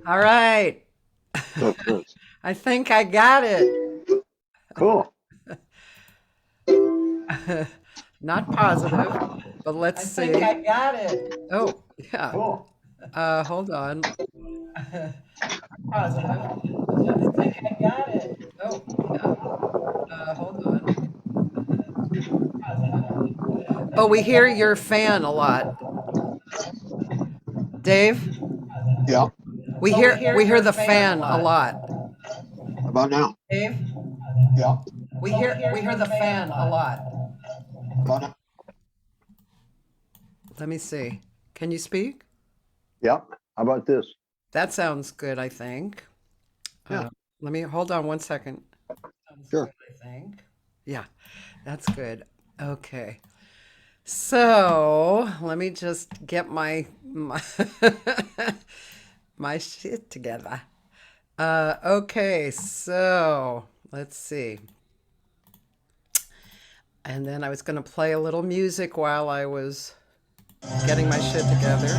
All right. Good, good. I think I got it. Cool. Not positive, but let's see. I think I got it. Oh, yeah. Cool. Hold on. Positive. I think I got it. Oh, yeah. Hold on. Oh, we hear your fan a lot. Dave, Yeah. we hear the fan a lot. How about now? Dave, Yeah. we hear the fan a lot. How about now? Let me see. Can you speak? Yeah. How about this? That sounds good, I think. Yeah. Let me hold on one second. Sounds Sure. good, I think. Yeah, that's good. Okay. So let me just get my my shit together. Okay, so let's see. And then I was going to play a little music while I was getting my shit together.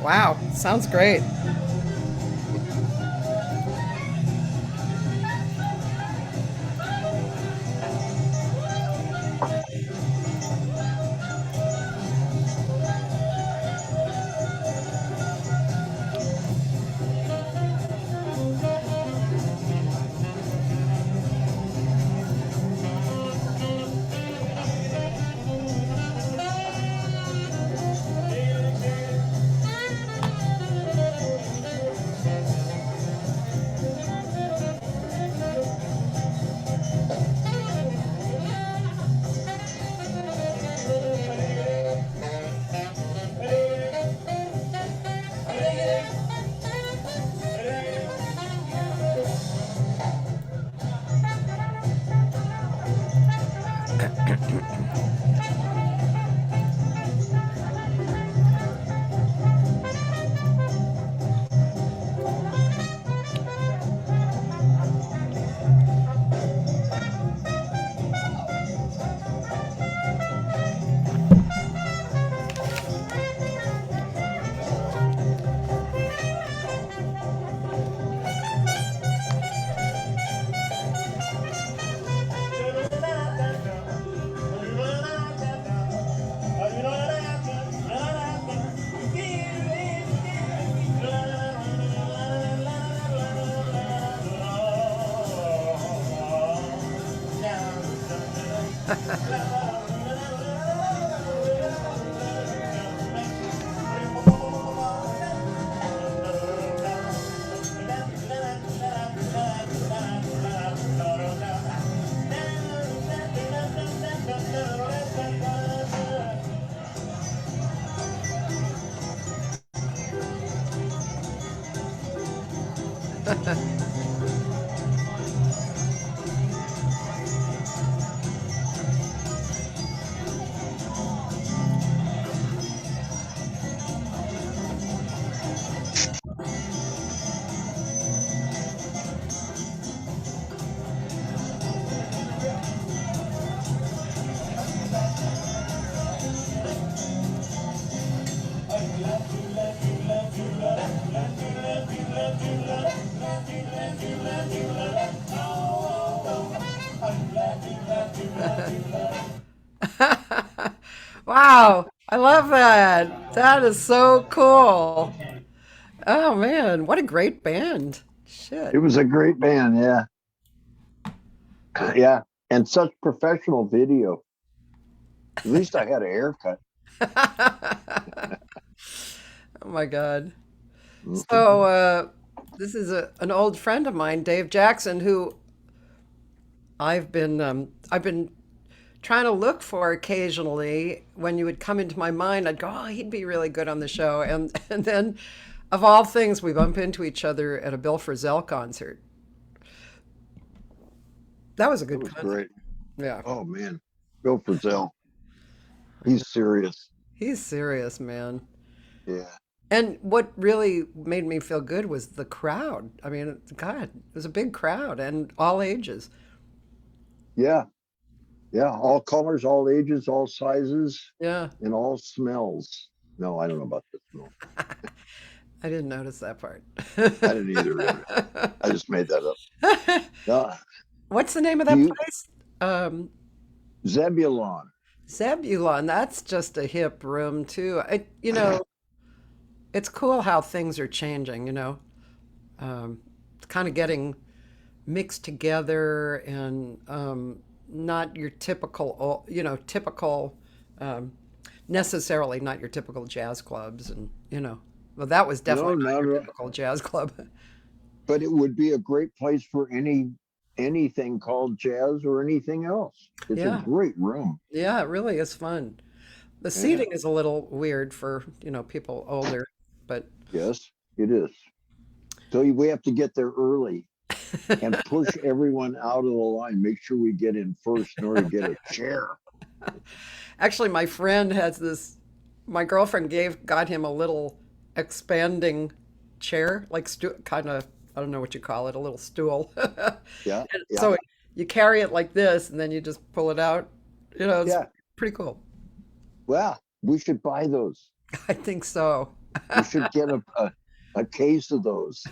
Wow, sounds great. Wow, I love that. That is so cool. Oh man, what a great band. It Shit. was a great band. Yeah. Yeah. and such professional video. At least I had a haircut. Oh my God. Mhm. So, this is an old friend of mine, Dave Jackson, who I've been trying to look for occasionally. When you would come into my mind, I'd go, "Oh, he'd be really good on the show." And and then, of all things, we bump into each other at a Bill Frisell concert. That was a That good was concert. great. Yeah, Oh man, Bill Frisell, he's serious. he's serious, man. Yeah, And what really made me feel good was the crowd. I mean, God, it was a big crowd and all ages. yeah, yeah. All colors, all ages, all sizes, Yeah, and all smells. No, I don't know about the smell. I didn't notice that part. I didn't either. I just made that up. Uh, What's the name of do that you place? Um, Zebulon? Zebulon. That's just a hip room too. It's cool how things are changing. It's kind of getting mixed together and not your typical, typical, um, necessarily not your typical jazz clubs. Well, that was definitely No, not not your at all. typical jazz club. But it would be a great place for anything called jazz or anything else. It's a Yeah, great room. yeah, it really is fun. The Yeah, seating is a little weird for, people older, but yes, it is. So we have to get there early and push everyone out of the line. Make sure we get in first in order to get a chair. actually, my girlfriend got him a little expanding chair, like kind of, I don't know what you call it, a little stool. Yeah, And yeah, so you carry it like this, and then you just pull it out. It's yeah. pretty cool. Well, we should buy those. I think so. We should get a case of those.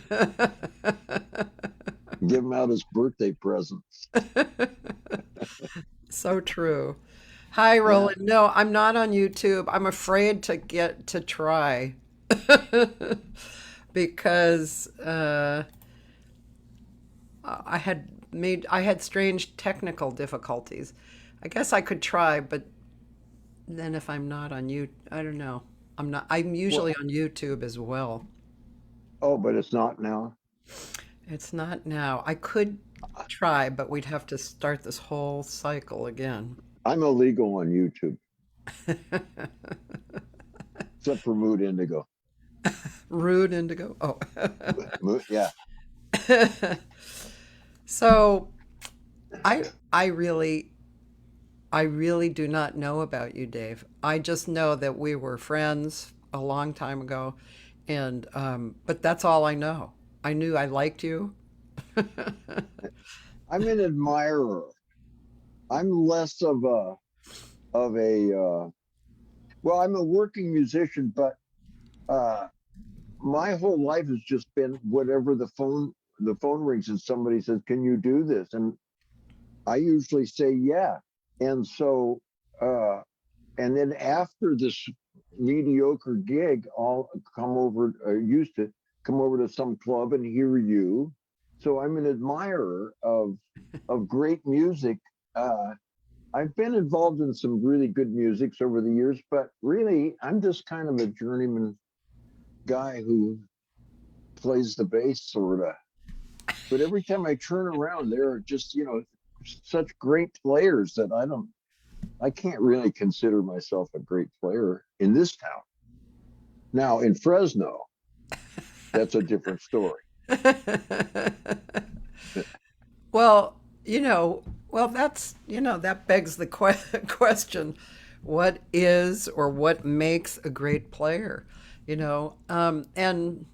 Give them out as birthday presents. So true. Hi, Yeah. Roland. No, I'm not on YouTube. I'm afraid to get to try because I had strange technical difficulties. I guess I could try, but then if I'm not on you, I don't know. I'm not. I'm usually Well, on YouTube as well. oh, but it's not now. It's not now. I could try, but we'd have to start this whole cycle again. I'm illegal on YouTube, except for Mood Indigo. Rude indigo. Oh. Yeah. So I I really I really do not know about you, Dave. I just know that we were friends a long time ago, and but that's all I know. I knew I liked you. I'm an admirer. I'm less of a well, I'm a working musician, but uh, my whole life has just been whatever the phone rings and somebody says, "Can you do this?" And I usually say, "Yeah." And so, and then after this mediocre gig, I'll come over. Used to come over to some club and hear you. So I'm an admirer of great music. Uh, I've been involved in some really good musics over the years, but really, I'm just kind of a journeyman guy who plays the bass, sort of. But every time I turn around, there are just such great players that I can't really consider myself a great player in this town. Now in Fresno, that's a different story. Well, that begs the question, what is or what makes a great player? And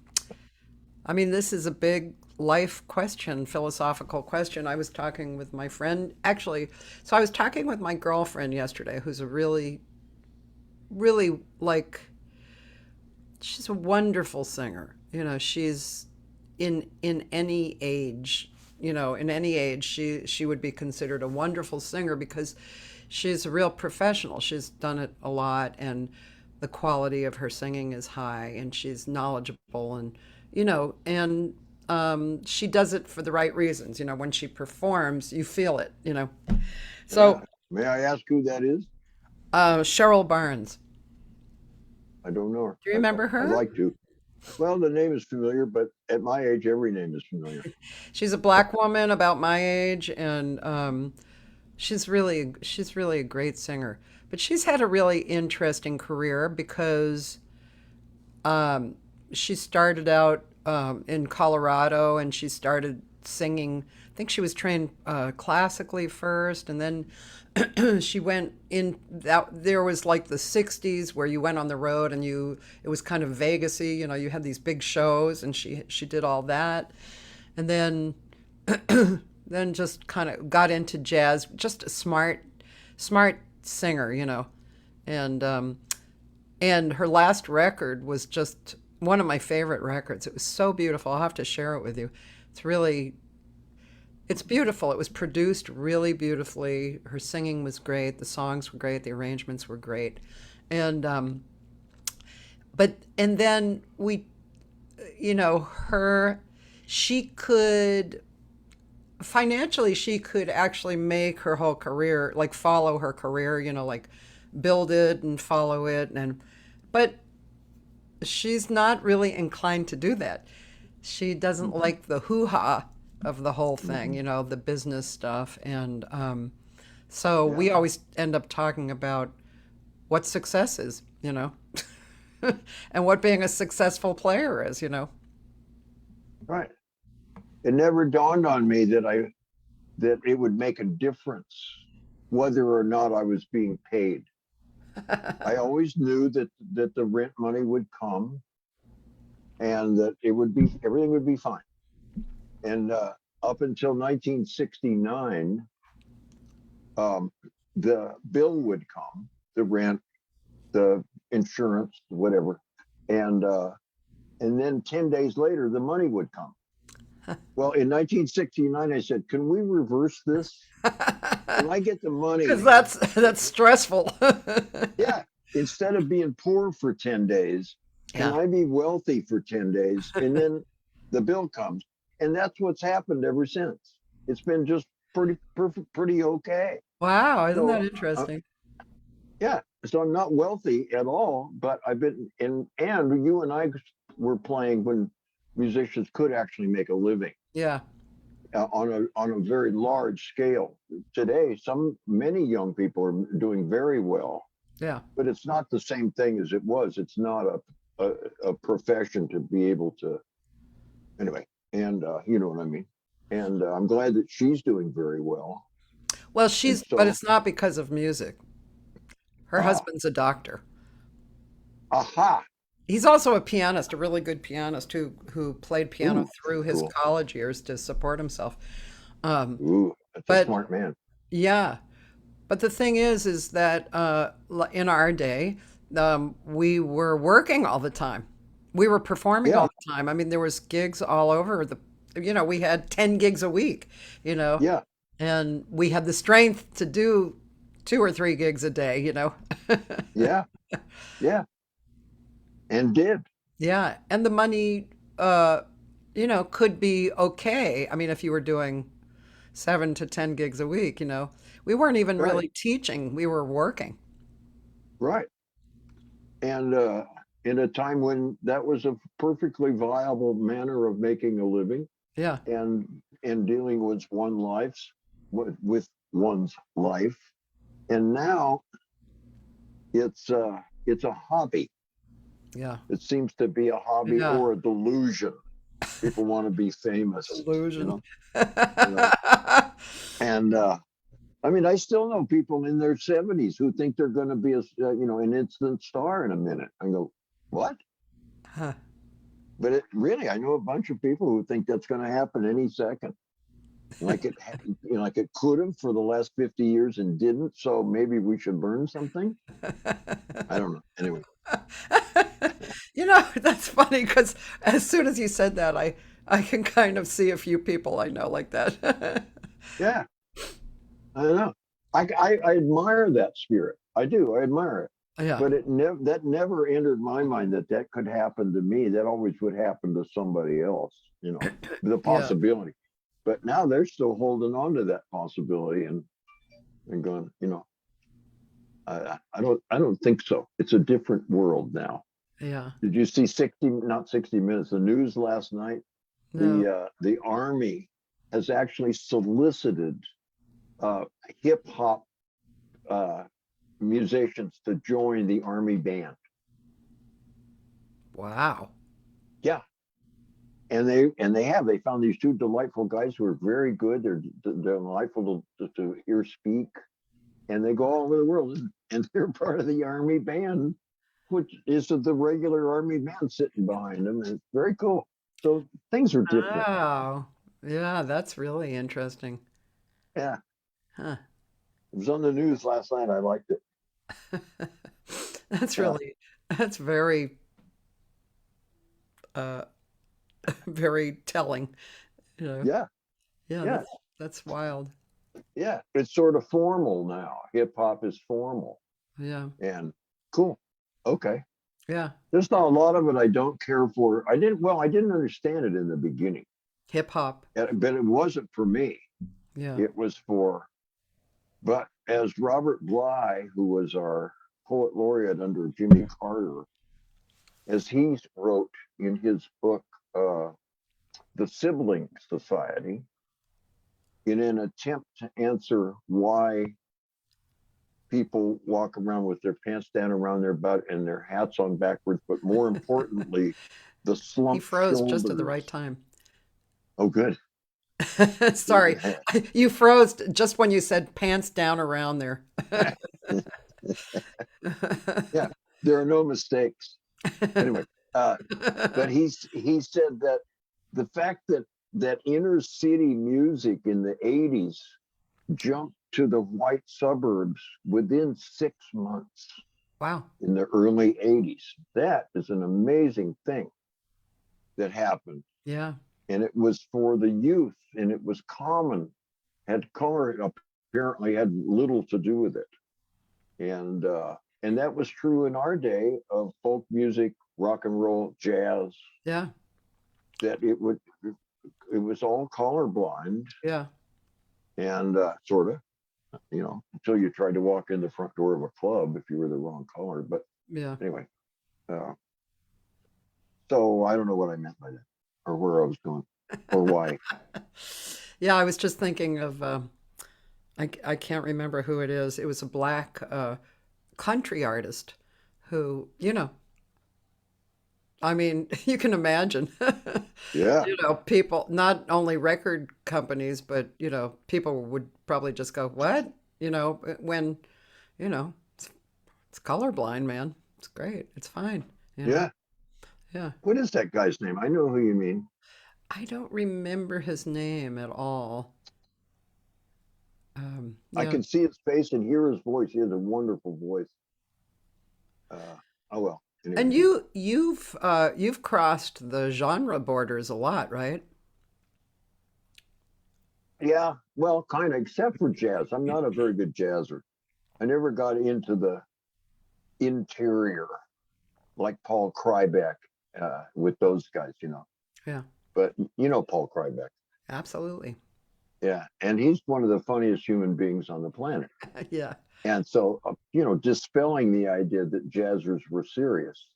I mean, this is a big life question, philosophical question. I was talking with my friend, actually, so I was talking with my girlfriend yesterday, who's a really, really like, she's a wonderful singer. She's in any age, in any age, she would be considered a wonderful singer because she's a real professional. She's done it a lot, and the quality of her singing is high, and she's knowledgeable, and she does it for the right reasons. You know, when she performs, you feel it, you know. Yeah. So, May I ask who that is? Cheryl Barnes. I don't know her. Do you remember I'd her? like to. Well, the name is familiar, but at my age, every name is familiar. She's a black woman about my age, and she's really a great singer. But she's had a really interesting career because Um, she started out in Colorado and she started singing. I think she was trained classically first, and then she went in. That there was like the '60s where you went on the road and it was kind of Vegasy. You know, you had these big shows, and she did all that, and then just kind of got into jazz. Just a smart singer, you know, and and her last record was just one of my favorite records. It was so beautiful. I'll have to share it with you. It's really, it's beautiful. It was produced really beautifully. Her singing was great. The songs were great. The arrangements were great. And, and then you know, she could, financially, she could actually make her whole career, like follow her career, you know, like build it and follow it. But she's not really inclined to do that. She doesn't Mhm. like the hoo-ha of the whole thing, Mhm. you know, the business stuff. And so Yeah. we always end up talking about what success is, you know, and what being a successful player is, you know. Right. It never dawned on me that it would make a difference whether or not I was being paid. I always knew that the rent money would come and that it would be everything would be fine. And up until 1969, um, the bill would come, the rent, the insurance, whatever, and uh, and then 10 days later, the money would come. Well, in 1969, I said, "Can we reverse this? When I get the Because money, that's stressful. yeah, instead of being poor for 10 days, can Yeah. I be wealthy for 10 days?" And then the bill comes, and that's what's happened ever since. It's been just pretty perfect, pretty okay. Wow, isn't that So interesting? yeah, so I'm not wealthy at all, but I've been in, and you and I were playing when musicians could actually make a living Yeah, on a very large scale. Today, many young people are doing very well, yeah. but it's not the same thing as it was. It's not a profession to be able to anyway. And you know what I mean. And I'm glad that she's doing very well. Well, And but so, it's not because of music. Her ah, husband's a doctor. aha, He's also a pianist, a really good pianist who played piano ooh, through his cool. college years to support himself. Um, Ooh, that's a but smart man. yeah, but the thing is that in our day, we were working all the time. We were performing all Yeah, the time. I mean, there was gigs all over you know, we had 10 gigs a week, you know, yeah, and we had the strength to do 2 or 3 gigs a day, you know. yeah, yeah, and did. Yeah, and the money, uh, you know, could be okay. I mean, if you were doing 7 to 10 gigs a week, you know, we weren't even Right, really teaching, we were working. right. And in a time when that was a perfectly viable manner of making a living Yeah. and dealing with one's life. And now it's a hobby. Yeah. It seems to be a hobby Yeah. or a delusion. People want to be famous, you Delusion. know, you know. And I mean, I still know people in their 70s who think they're going to be an instant star in a minute. I go, what? Huh. But really, I know a bunch of people who think that's going to happen any second. Like it could have for the last 50 years and didn't. So maybe we should learn something. I don't know. Anyway, You know, that's funny because as soon as you said that, I can kind of see a few people I know like that. yeah, I don't know. I admire that spirit. I do. I admire it. Yeah. but that never entered my mind that that could happen to me. That always would happen to somebody else, the Yeah. possibility. But now they're still holding on to that possibility and going, I don't think so. It's a different world now. Yeah. Did you see 60, not 60 Minutes, the news last night? No. The Army has actually solicited hip hop uh, musicians to join the Army band. Wow. Yeah, they found these two delightful guys who are very good. They're delightful to hear speak, and they go all over the world, and they're part of the Army band, which is the regular Army band sitting behind them. And it's very cool. So things are different. Wow. Yeah, that's really interesting. Yeah, Huh. it was on the news last night. I liked it. That's Yeah, really, that's very, uh, very telling. You know. yeah, Yeah, yeah, that's wild. yeah. It's sort of formal now. Hip hop is formal Yeah. and cool. Okay. Yeah. There's not a lot of it I don't care for. I didn't understand it in the beginning, Hip hop. but it wasn't for me. Yeah. It was for, but as Robert Bly, who was our poet laureate under Jimmy Carter, as he wrote in his book, uh, The Sibling Society, in an attempt to answer why people walk around with their pants down around their butt and their hats on backwards, but more importantly, the He slumped froze just at the right shoulders. time. Oh, good. Sorry, you froze just when you said pants down around there. Yeah, there are no mistakes. Anyway, but he said that the fact that inner city music in the 80s jumped to the white suburbs within 6 months Wow. in the early 80s. That is an amazing thing that happened. Yeah. And it was for the youth, and it was common, had color apparently had little to do with it. And that was true in our day of folk music, rock and roll, jazz, Yeah. that it was all colorblind Yeah. and sort of, until you tried to walk in the front door of a club if you were the wrong color. But Yeah. anyway, uh, so I don't know what I meant by that or where I was going or why. Yeah, I was just thinking of I can't remember who it is. It was a black country artist who, I mean, you can imagine, Yeah, people, not only record companies, but, people would probably just go, what? When, it's colorblind, man. It's great. It's fine. yeah. Yeah. What is that guy's name? I know who you mean. I don't remember his name at all. I Yeah. can see his face and hear his voice. He has a wonderful voice. Uh, oh well. Anyway, And you've crossed the genre borders a lot, right? yeah. Well, kind of, except for jazz. I'm not a very good jazzer. I never got into the interior like Paul Krybeck with those guys. Yeah, But Paul Krybeck. absolutely. Yeah, and he's one of the funniest human beings on the planet. Yeah. And so, dispelling the idea that jazzers were serious.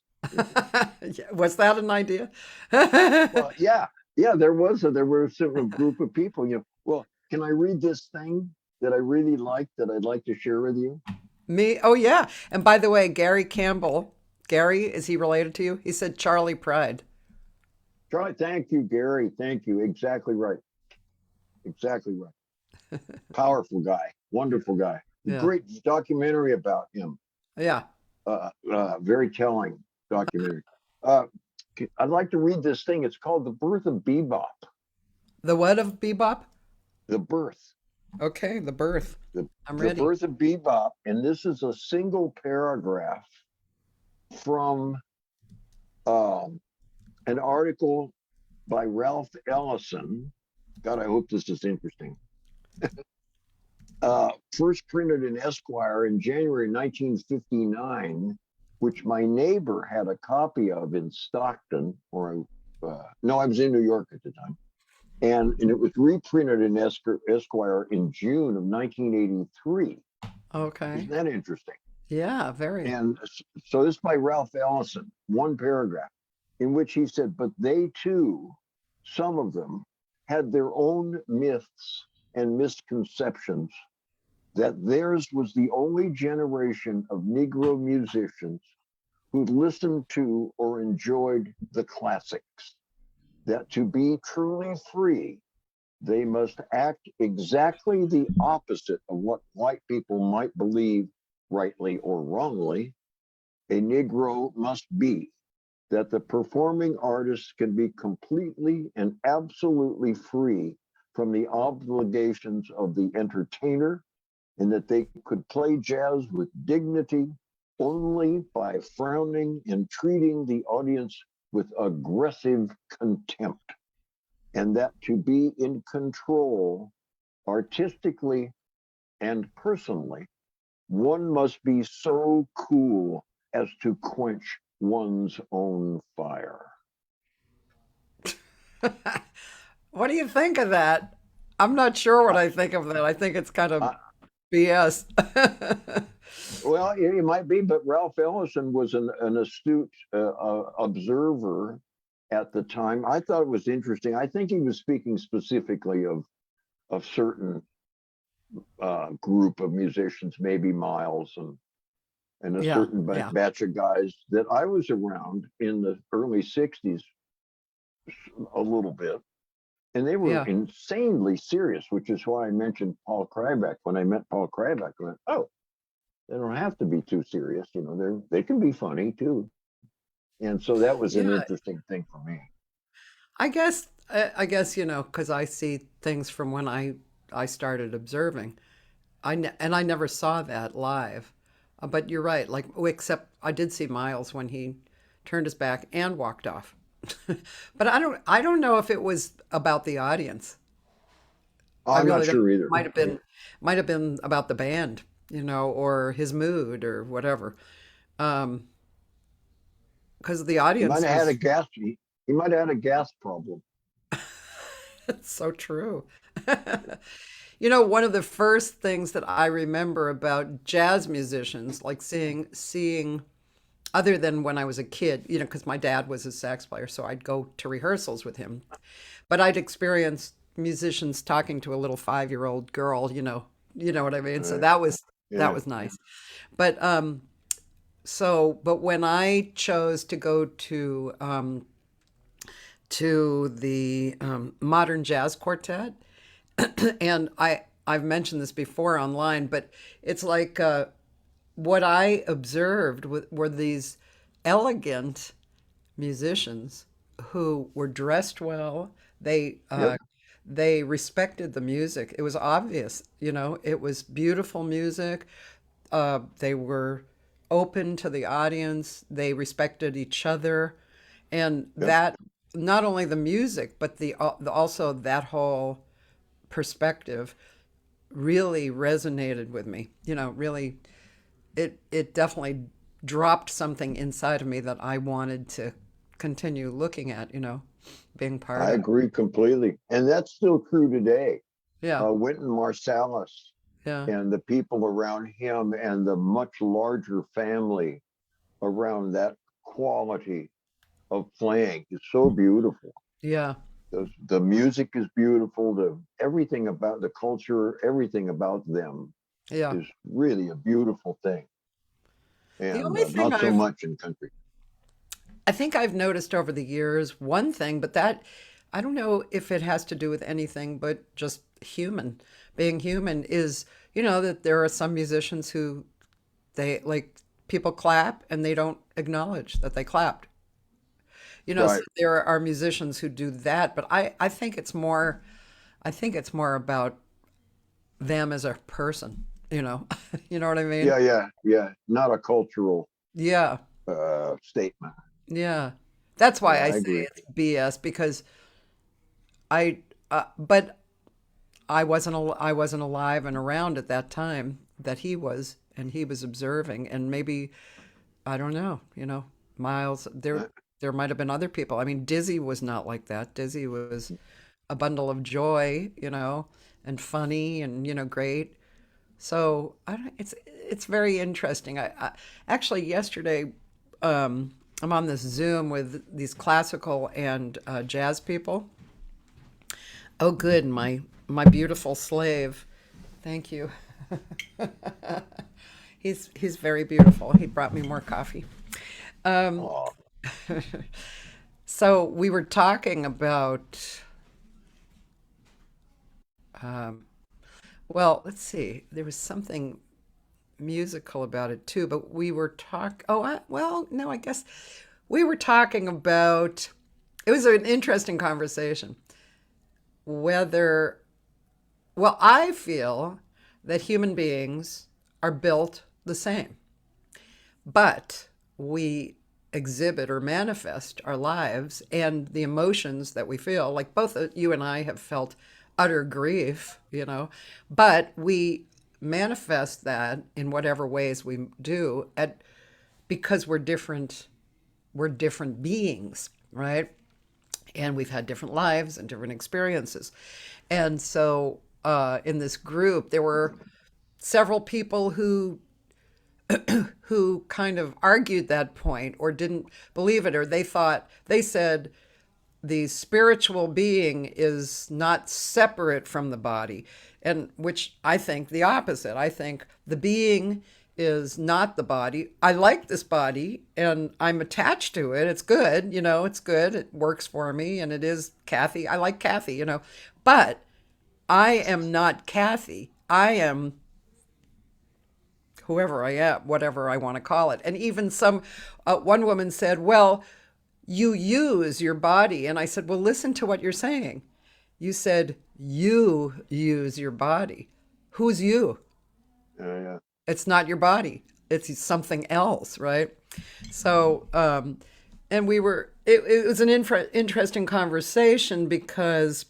Yeah, was that an idea? Well, yeah, yeah, there was a group of people. Well, can I read this thing that I really like that I'd like to share with you? Me? Oh, yeah. And by the way, Gary Campbell, Gary, is he related to you? He said Charlie Pride. Try. Thank you, Gary. Thank you. Exactly right. Exactly right. Powerful guy. Wonderful guy. Yeah. Great documentary about him. Yeah. Very telling documentary. Uh, I'd like to read this thing. It's called The Birth of Bebop. The what of Bebop? The Birth. Okay, the birth. The, I'm the ready. Birth of Bebop. And this is a single paragraph from an article by Ralph Ellison. God, I hope this is interesting. first printed in Esquire in January 1959, which my neighbor had a copy of in Stockton, or no, I was in New York at the time. And it was reprinted in Esquire in June of 1983. Okay. Isn't that interesting? Yeah, very. And so this is by Ralph Ellison, one paragraph in which he said, but they too, some of them, had their own myths and misconceptions that theirs was the only generation of Negro musicians who listened to or enjoyed the classics, that to be truly free, they must act exactly the opposite of what white people might believe, rightly or wrongly, a Negro must be, that the performing artist can be completely and absolutely free from the obligations of the entertainer, and that they could play jazz with dignity only by frowning and treating the audience with aggressive contempt, and that to be in control artistically and personally, one must be so cool as to quench one's own fire. What do you think of that? I'm not sure what I think of that. I think it's kind of I, BS. well, it might be, but Ralph Ellison was an astute observer at the time. I thought it was interesting. I think he was speaking specifically of certain group of musicians, maybe Miles and a Yeah, certain yeah, batch of guys that I was around in the early 60s a little bit. And they were yeah. insanely serious, which is why I mentioned Paul Kryback. When I met Paul Kryback, I went, oh, they don't have to be too serious. You know, they can be funny too. And so that was an Yeah, interesting thing for me. I guess, because I see things from when I started observing. And I never saw that live. But you're right. Like, oh, except I did see Miles when he turned his back and walked off. But I don't know if it was about the audience. I I'm not really don't. sure either. Might have been about the band, or his mood or whatever. Um, because the He might audience have had a was gas. He might have had a gas problem. it's so true. One of the first things that I remember about jazz musicians, like seeing other than when I was a kid, because my dad was a sax player, so I'd go to rehearsals with him. But I'd experience musicians talking to a little 5-year-old girl, you know what I mean? So Right. that Yeah. was nice. But but when I chose to go to the modern jazz quartet, and I've mentioned this before online, but it's like what I observed were these elegant musicians who were dressed well. Yep. They respected the music. It was obvious, it was beautiful music. They were open to the audience. They respected each other, and Yep. that not only the music, but also that whole perspective really resonated with me. Really, it definitely dropped something inside of me that I wanted to continue looking at. Being part I of. agree completely. And that's still true today. Yeah, Wynton Marsalis yeah, and the people around him and the much larger family around that quality of playing is so beautiful. yeah, The music is beautiful. Everything about the culture, everything about them yeah. is really a beautiful thing. The And only thing not so much in country. I think I've noticed over the years, one thing, but that I don't know if it has to do with anything but just being human is, that there are some musicians who they like people clap and they don't acknowledge that they clapped. So Right. there are musicians who do that, but I think it's more about them as a person, You know what I mean? Yeah, yeah, yeah. Not a cultural Yeah. statement. Yeah. That's why Yeah, I I say agree. it's BS because I but I wasn't alive and around at that time that he was, and he was observing, and maybe I don't know, Miles, there might have been other people. I mean, Dizzy was not like that. Dizzy was a bundle of joy, and funny and great. So it's very interesting. I actually yesterday I'm on this Zoom with these classical and jazz people. Oh, good, my beautiful slave. Thank you. He's very beautiful. He brought me more coffee. Um, Oh, so we were talking about. Um, well, let's see. There was something musical about it too, but we were talk. Oh, well, no, I guess we were talking about. It was an interesting conversation. Whether, well, I feel that human beings are built the same, but we exhibit or manifest our lives and the emotions that we feel. Like both you and I have felt utter grief, but we manifest that in whatever ways we do because we're different beings, right? And we've had different lives and different experiences. And so in this group, there were several people who kind of argued that point or didn't believe it, or they said the spiritual being is not separate from the body, and which I think the opposite. I think the being is not the body. I like this body and I'm attached to it. It's good, it's good. It works for me and it is Cathy. I like Cathy, but I am not Cathy. I am whoever I am, whatever I want to call it. And even one woman said, well, you use your body. And I said, well, listen to what you're saying. You said you use your body. Who's you? yeah, yeah. It's not your body. It's something else, right? So, and it was an interesting conversation because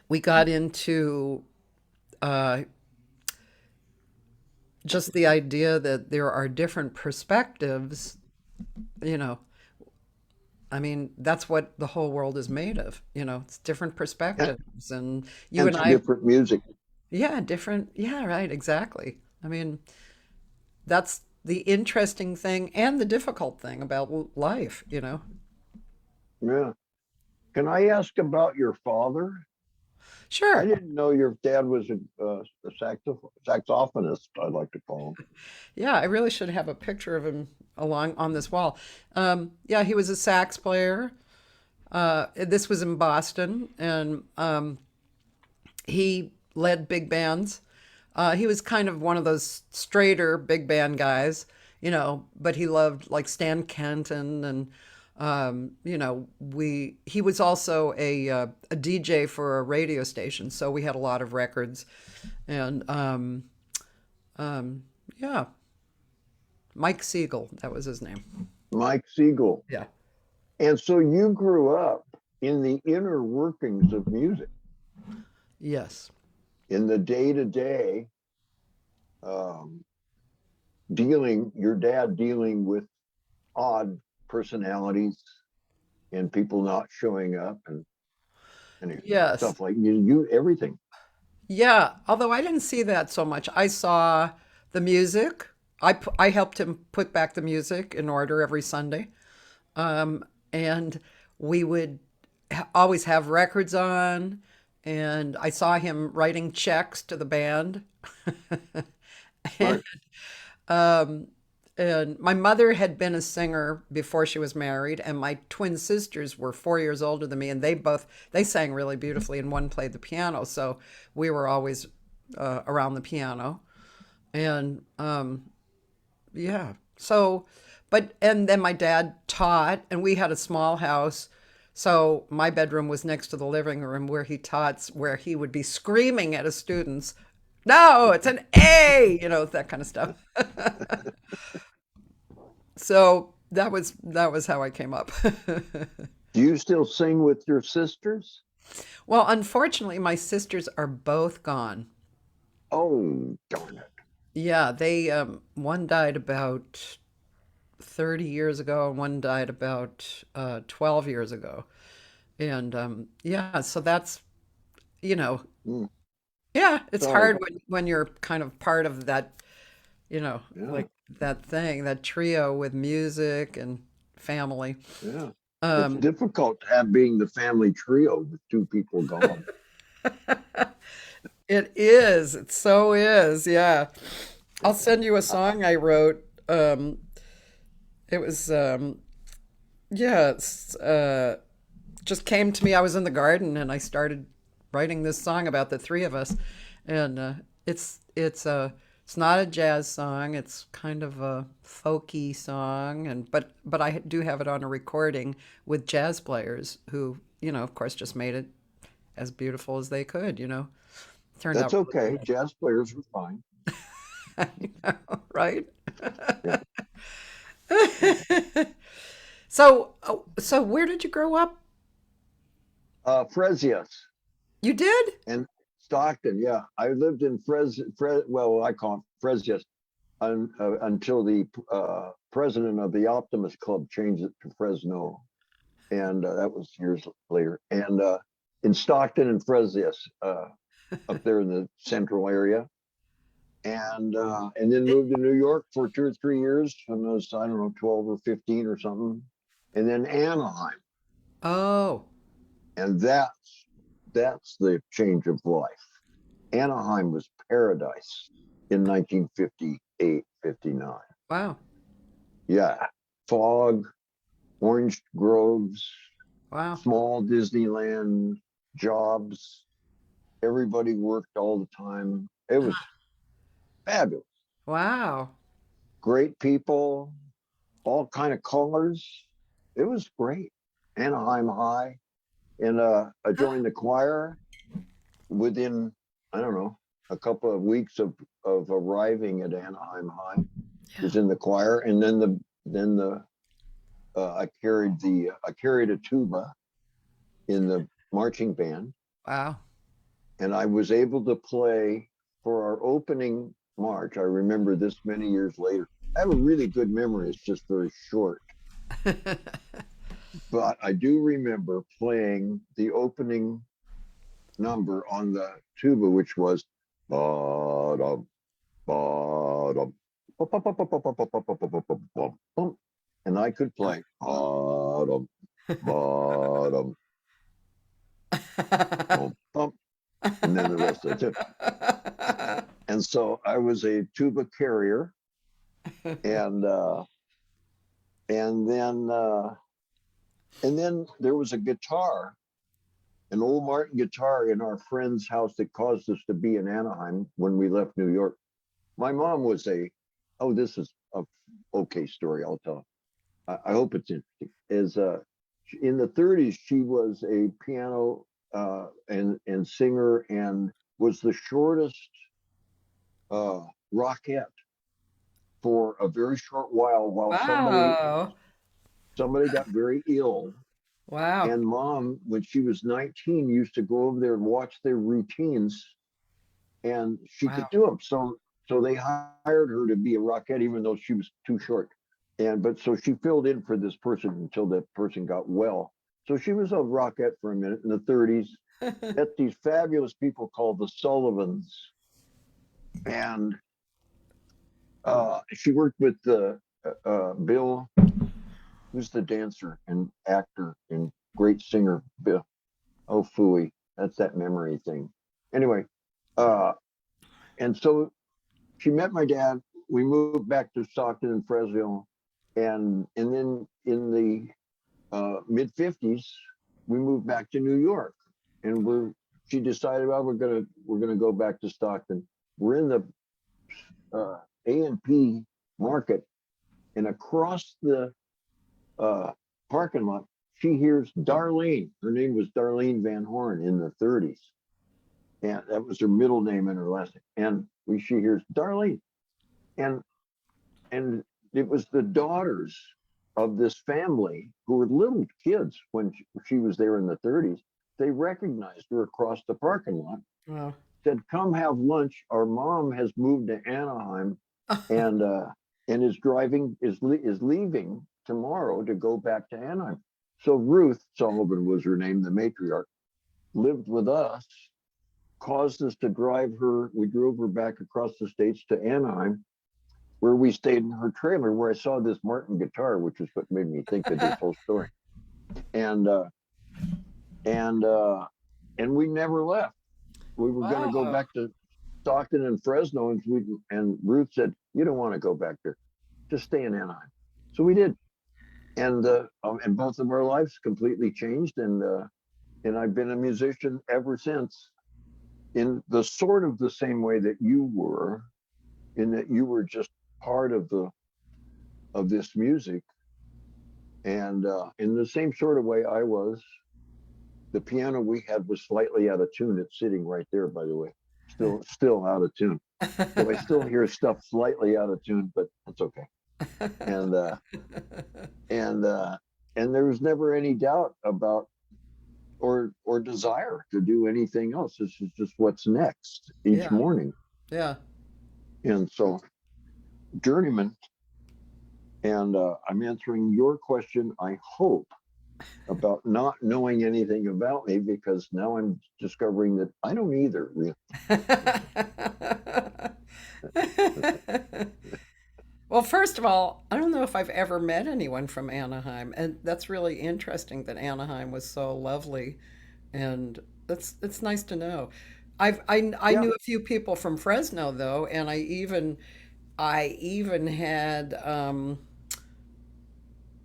we got into uh, just the idea that there are different perspectives, you know, I mean, that's what the whole world is made of, it's different And, perspectives. And you and and it's I, different music. yeah, different. Yeah, right, exactly. I mean, that's the interesting thing and the difficult thing about life. Yeah. Can I ask about your father? I Sure. didn't know your dad was a saxophonist, I'd like to call Yeah, I really should have a picture of him along on this wall. Yeah, he was a sax player. This was in Boston, and he led big bands. He was kind of one of those straighter big band guys, but he loved like Stan Kenton and we he was also a DJ for a radio station, so we had a lot of records, and um, yeah, Mike Siegel, that was his name. him. Mike Siegel. Yeah. And so you grew up in the inner workings of music, Yes. in the day to day, your dad dealing with odd personalities and people not showing up and Yes. stuff like you everything. Yeah. Although I didn't see that so much. I saw the music. I helped him put back the music in order every Sunday. And we would always have records on. And I saw him writing checks to the band. Right. Um, and my mother had been a singer before she was married, and my twin sisters were 4 years older than me, and they sang really beautifully, and one played the piano, so we were always around the piano, and yeah, so, and then my dad taught, and we had a small house. So my bedroom was next to the living room where he taught, where he would be screaming at his students, "No, it's an A," that kind of stuff. So that was how I came up. Do you still sing with your sisters? Well, unfortunately, my sisters are both gone. Oh, darn it. Yeah, they one died about 30 years ago and one died about 12 years ago. And yeah, so that's, you know, Mm, yeah, it's sorry. hard when you're kind of part of that, Yeah, like that thing, that trio with music and family. yeah. It's Um, difficult to have being the family trio with two people gone. it is. It so is. Yeah. I'll send you a song I wrote. It was, yeah, just came to me. I was in the garden and I started writing this song about the three of us, and it's not a jazz song. It's kind of a folky song, and but I do have it on a recording with jazz players who, of course, just made it as beautiful as they could. Turned That's out okay. Jazz players are fine. really good, right? Yeah. So where did you grow up? Frezias You did? and Stockton. Yeah, I lived in well, I call it Frezias until the president of the Optimist Club changed it to Fresno, and that was years later. And in Stockton and Frezias, up there in the central area, and then moved to New York for 2 or 3 years. When I was, I don't know, 12 or 15 or something, and then Anaheim, Oh, and that's the change of life. Anaheim was paradise in 1958, 59. wow. Yeah, fog, orange groves, Wow. small Disneyland, jobs. Everybody worked all the time. It was fabulous. Wow. Great people, all kind of colors. It was great. Anaheim High, and I joined the choir within, I don't know, a couple of weeks of arriving at Anaheim High. Yeah. Was in the choir, and then the I carried a tuba in the marching band, Wow. and I was able to play for our opening march. I remember this many years later. I have a really good memory. It's just very short, but I do remember playing the opening number on the tuba, which was ba-dum, ba-dum, and I could play ba-dum, ba-dum, bum, bum, and then the rest of the tune. And so I was a tuba carrier, and uh, and then uh, and then there was a guitar, an old Martin guitar in our friend's house that caused us to be in Anaheim when we left New York. My mom was oh, this is a okay story. I'll tell. I hope it's interesting. Is in the 30s she was a piano and singer and was the shortest uh, rockette for a very short while Wow. somebody got very ill. Wow. And mom, when she was 19, used to go over there and watch their routines, and she Wow. could do them. So they hired her to be a rockette, even though she was too short. And but so she filled in for this person until that person got well. So she was a rockette for a minute in the 30s. Met these fabulous people called the Sullivans, and she worked with Bill, who's the dancer and actor and great singer, Bill. Oh, Fooey, that's that memory thing. Anyway, uh, and so she met my dad. We moved back to Stockton and Fresno, and then in the mid '50s, we moved back to New York, and she decided, well, we're gonna go back to Stockton. We're in the A&P market, and across the uh, parking lot, she hears Darlene. Her name was Darlene Van Horn in the 30s, and that was her middle name and her last name. And she hears Darlene, and and it was the daughters of this family who were little kids when she was there in the 30s they recognized her across the parking lot, Wow. said, "Come have lunch. Our mom has moved to Anaheim, and is driving is leaving tomorrow to go back to Anaheim." So Ruth Sullivan was her name, the matriarch, lived with us, caused us to drive her. We drove her back across the states to Anaheim, where we stayed in her trailer, where I saw this Martin guitar, which is what made me think of this whole story. And and and we never left. We were going to go Wow. back to Stockton and Fresno, and Ruth said, "You don't want to go back there. Just stay in Anaheim." So we did, and both of our lives completely changed, and I've been a musician ever since, in the sort of the same way that you were, in that you were just part of this music, and in the same sort of way I was. The piano we had was slightly out of tune. It's sitting right there, by the way, still out of tune. So I still hear stuff slightly out of tune, but that's okay. And and uh, and there was never any doubt about or desire to do anything else. This is just what's next each Yeah. morning. Yeah. And so, journeyman, and I'm answering your question, I hope, about not knowing anything about me, because now I'm discovering that I don't either, really. Well, first of all, I don't know if I've ever met anyone from Anaheim, and that's really interesting that Anaheim was so lovely, and it's nice to know. I Yeah. knew a few people from Fresno though, and I even had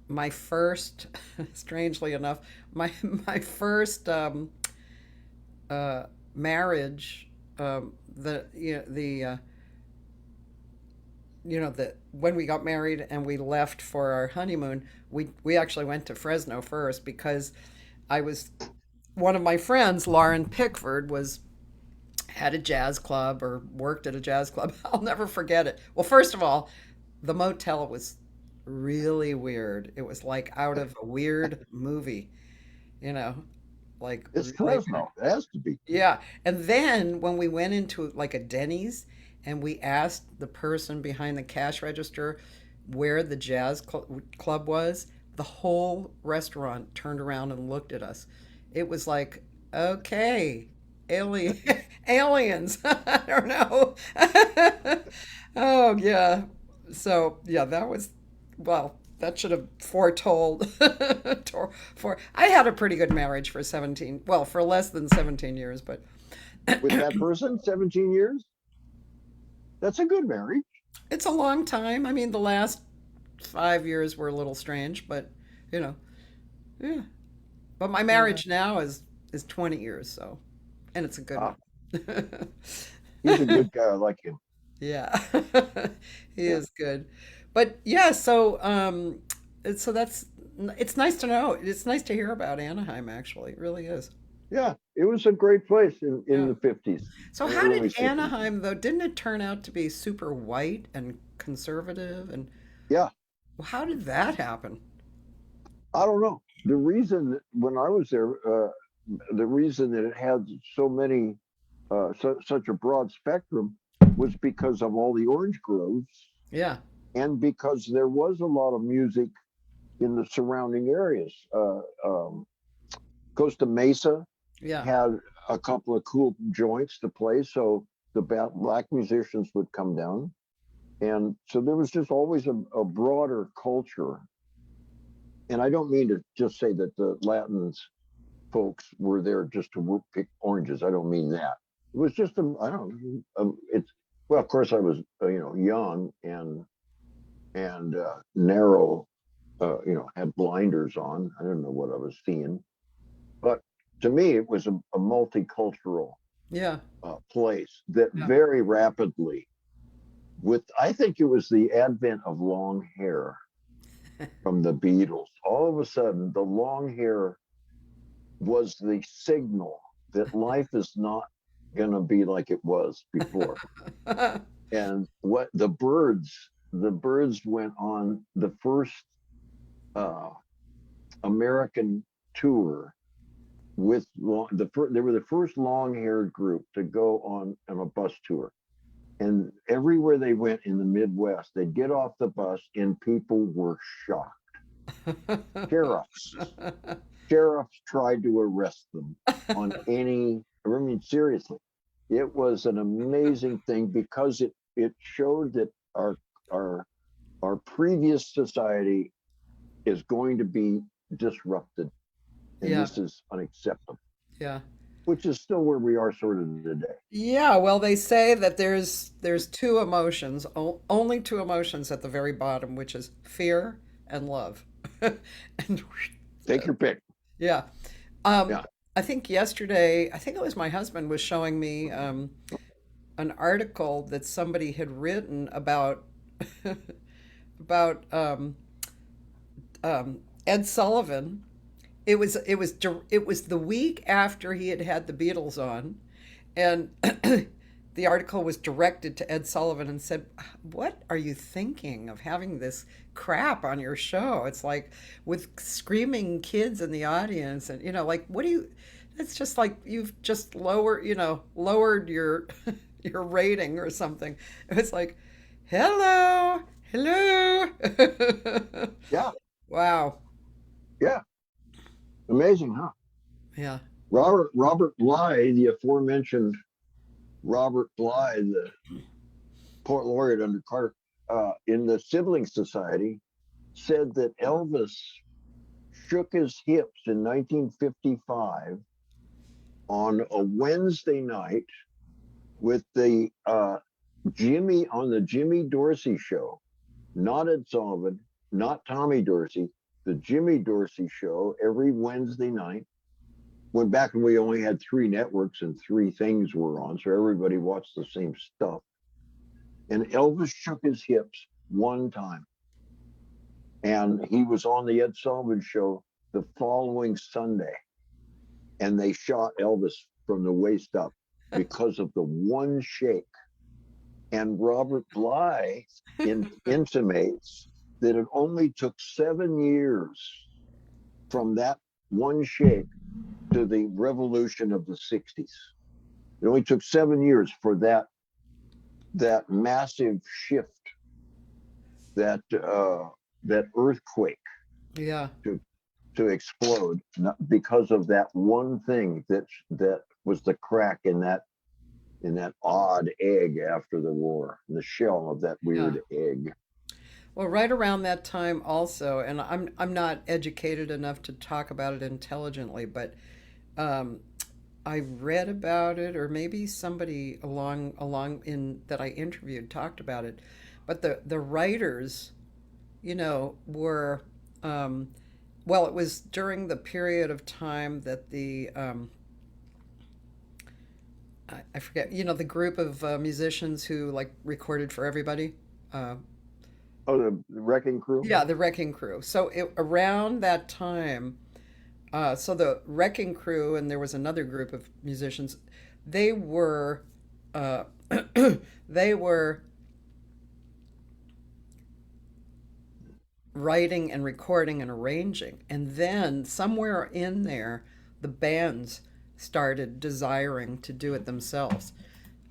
my first, strangely enough, my my first marriage, the that when we got married and we left for our honeymoon, we actually went to Fresno first because I was one of my friends, Lauren Pickford, was had a jazz club or worked at a jazz club. I'll never forget it. Well, first of all, the motel was really weird. It was like out of a weird movie, you know, like It's really weird. Fresno. It has to be. Yeah. And then when we went into like a Denny's and we asked the person behind the cash register where the club was, the whole restaurant turned around and looked at us. It was like, okay, alien, aliens. I don't know. Oh, yeah. So, yeah, that was, well, that should have foretold. For I had a pretty good marriage for 17, well, for less than 17 years, but With that person, 17 years? That's a good marriage. it's a long time. I mean, the last 5 years were a little strange, but you know, yeah. But my Yeah. marriage now is 20 years, so and it's a good Ah, one. he's a good guy. I like him. Yeah. He Yeah. is good. But yeah, so so that's it's nice to know. It's nice to hear about Anaheim actually. It really is. Yeah. It was a great place in Yeah. the 50s So and how early did 60s. Anaheim though, didn't it turn out to be super white and conservative and Yeah. well, how did that happen? I don't know. The reason that when I was there, the reason that it had so many, such a broad spectrum was because of all the orange groves, Yeah. and because there was a lot of music in the surrounding areas. Costa Mesa Yeah. had a couple of cool joints to play, so the black musicians would come down, and so there was just always a broader culture. And I don't mean to just say that the Latins folks were there just to pick oranges. I don't mean that. It was just I don't know. It's well, of course, I was young and narrow. Had blinders on. I didn't know what I was seeing. But to me, it was a multicultural Yeah. place that Yeah. very rapidly, with I think it was the advent of long hair from the Beatles. All of a sudden, the long hair was the signal that life is not going to be like it was before. And what the birds went on the first uh, American tour they were the first long-haired group to go on a bus tour. And everywhere they went in the Midwest, they'd get off the bus and people were shocked. Sheriffs, sheriffs tried to arrest them on any. I mean, seriously, it was an amazing thing because it showed that our our previous society is going to be disrupted, and Yeah, this is unacceptable. yeah. Which is still where we are sort of today. Yeah, well, they say that there's two emotions, only two emotions at the very bottom, which is fear and love. And Take your pick. yeah. Um, Yeah. I think yesterday, I think it was my husband was showing me an article that somebody had written about about Ed Sullivan. It was the week after he had had the Beatles on, and the article was directed to Ed Sullivan and said, "What are you thinking of having this crap on your show? It's like with screaming kids in the audience, and like what do you? It's just like you've just lowered your your rating or something." It's like, hello, hello. Yeah. Wow. Yeah. Amazing, huh? Yeah. Robert Bly, the aforementioned Robert Bly, the poet laureate under Carter, in the Sibling Society, said that Elvis shook his hips in 1955 on a Wednesday night with the Jimmy Dorsey show, not Ed Sullivan, not Tommy Dorsey, the Jimmy Dorsey show every Wednesday night. Went back when we only had three networks and three things were on, so everybody watched the same stuff. And Elvis shook his hips one time. And he was on the Ed Sullivan show the following Sunday. And they shot Elvis from the waist up because of the one shake. And Robert Bly intimates that it only took 7 years from that one shake to the revolution of the 60s. It only took 7 years for that massive shift, that earthquake Yeah. to explode because of that one thing that was the crack in that odd egg after the war, the shell of that Yeah. weird egg. Well, right around that time also, and I'm not educated enough to talk about it intelligently, but um, I read about it, or maybe somebody along in that I interviewed talked about it. But the writers, were well, it was during the period of time that the I forget, the group of musicians who like recorded for everybody. Uh, Oh, the Wrecking Crew. yeah, the Wrecking Crew. So around that time, so the Wrecking Crew and there was another group of musicians. They were uh, they were writing and recording and arranging, and then somewhere in there, the bands started desiring to do it themselves.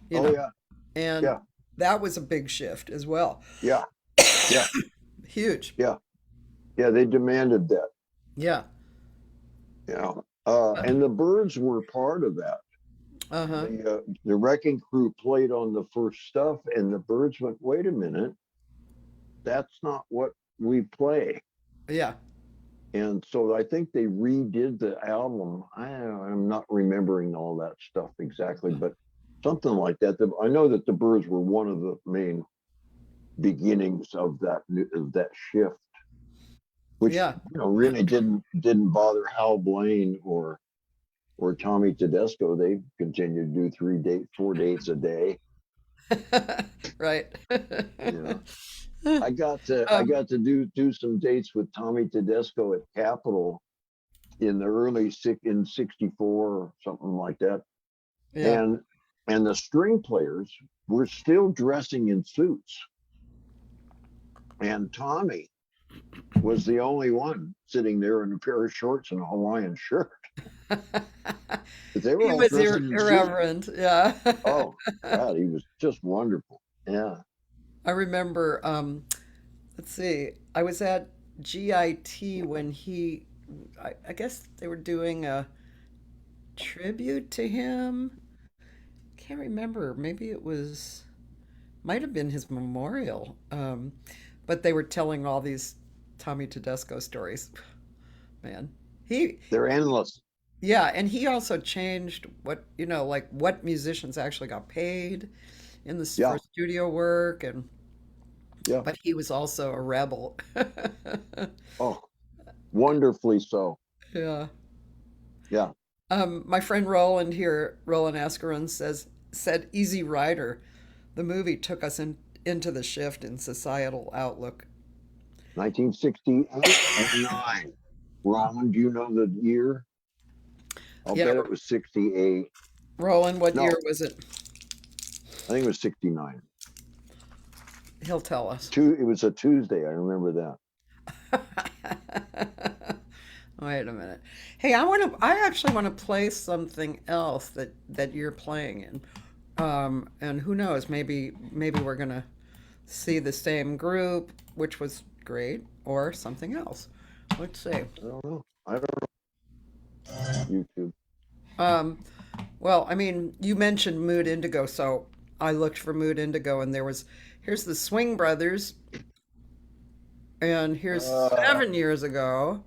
You Oh know, yeah, and yeah, that was a big shift as well. yeah, yeah, Huge. yeah, yeah. They demanded that. Yeah. You know, and the Birds were part of that. Uh-huh. The Wrecking Crew played on the first stuff, and the Birds went, "Wait a minute, that's not what we play." Yeah. And so I think they redid the album. I'm not remembering all that stuff exactly, but something like that. I know that the Birds were one of the main beginnings of that shift, which Yeah. really didn't bother Hal Blaine or Tommy Tedesco. They continued to do 4 dates a day. Right. You know, I Um, got to do some dates with Tommy Tedesco at Capitol in the in '64 or something like that, yeah. and the string players were still dressing in suits, and Tommy was the only one sitting there in a pair of shorts and a Hawaiian shirt. 'Cause they were He all was dressed in suits. irreverent. Yeah. Oh God, he was just wonderful. Yeah. I remember, let's see, I was at GIT when I guess they were doing a tribute to him. Can't remember. Maybe it was, might have been his memorial. But they were telling all these Tommy Tedesco stories. Man, he, They're endless. yeah, and he also changed what, like what musicians actually got paid in this for Yeah. studio work, and Yeah. but he was also a rebel. Oh, wonderfully so. Yeah. Yeah. My friend Roland here, Roland Ascaron said Easy Rider, the movie took us into the shift in societal outlook. 1968 and 9. Ron, do you know the year? I'll Yeah, bet it was 68. Roland, what year No, was it? I think it was 69. He'll tell us. It was a Tuesday. I remember that. Wait a minute. Hey, I actually want to play something else that you're playing in. And who knows, maybe we're gonna see the same group, which was great, or something else. Let's see. I don't know. I don't know. YouTube. Um, well, I mean, you mentioned Mood Indigo, so I looked for Mood Indigo, and here's the Swing Brothers, and here's Uh, 7 years ago.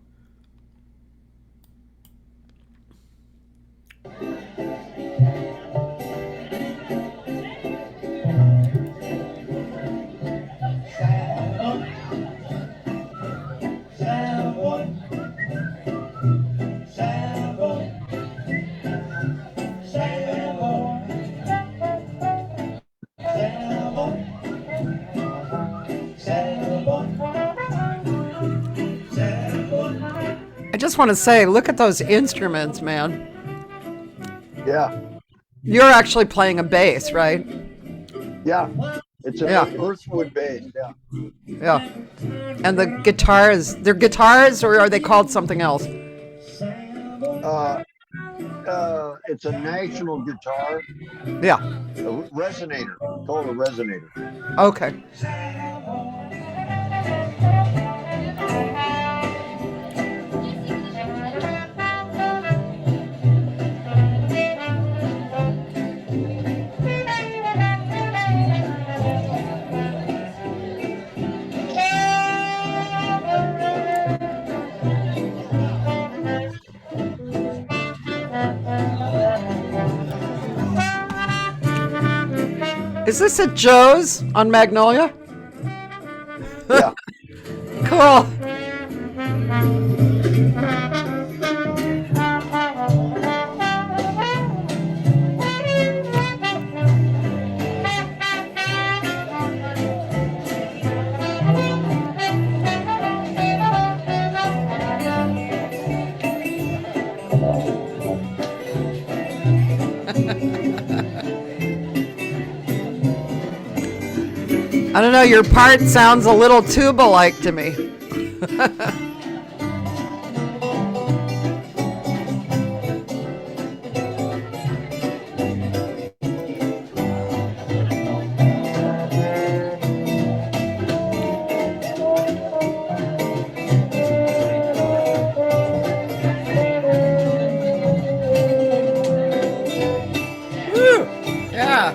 I just want to say, look at those instruments, man. yeah. You're actually playing a bass, right? Yeah. It's an Yeah, earthwood bass. Yeah. yeah. And the guitars, they're guitars, or are they called something else? Uh, it's a national guitar, Yeah. a resonator, called a resonator. Okay. Is this at Joe's on Magnolia? Yeah. Cool. I don't know, your part sounds a little tuba-like to me. Woo! Yeah.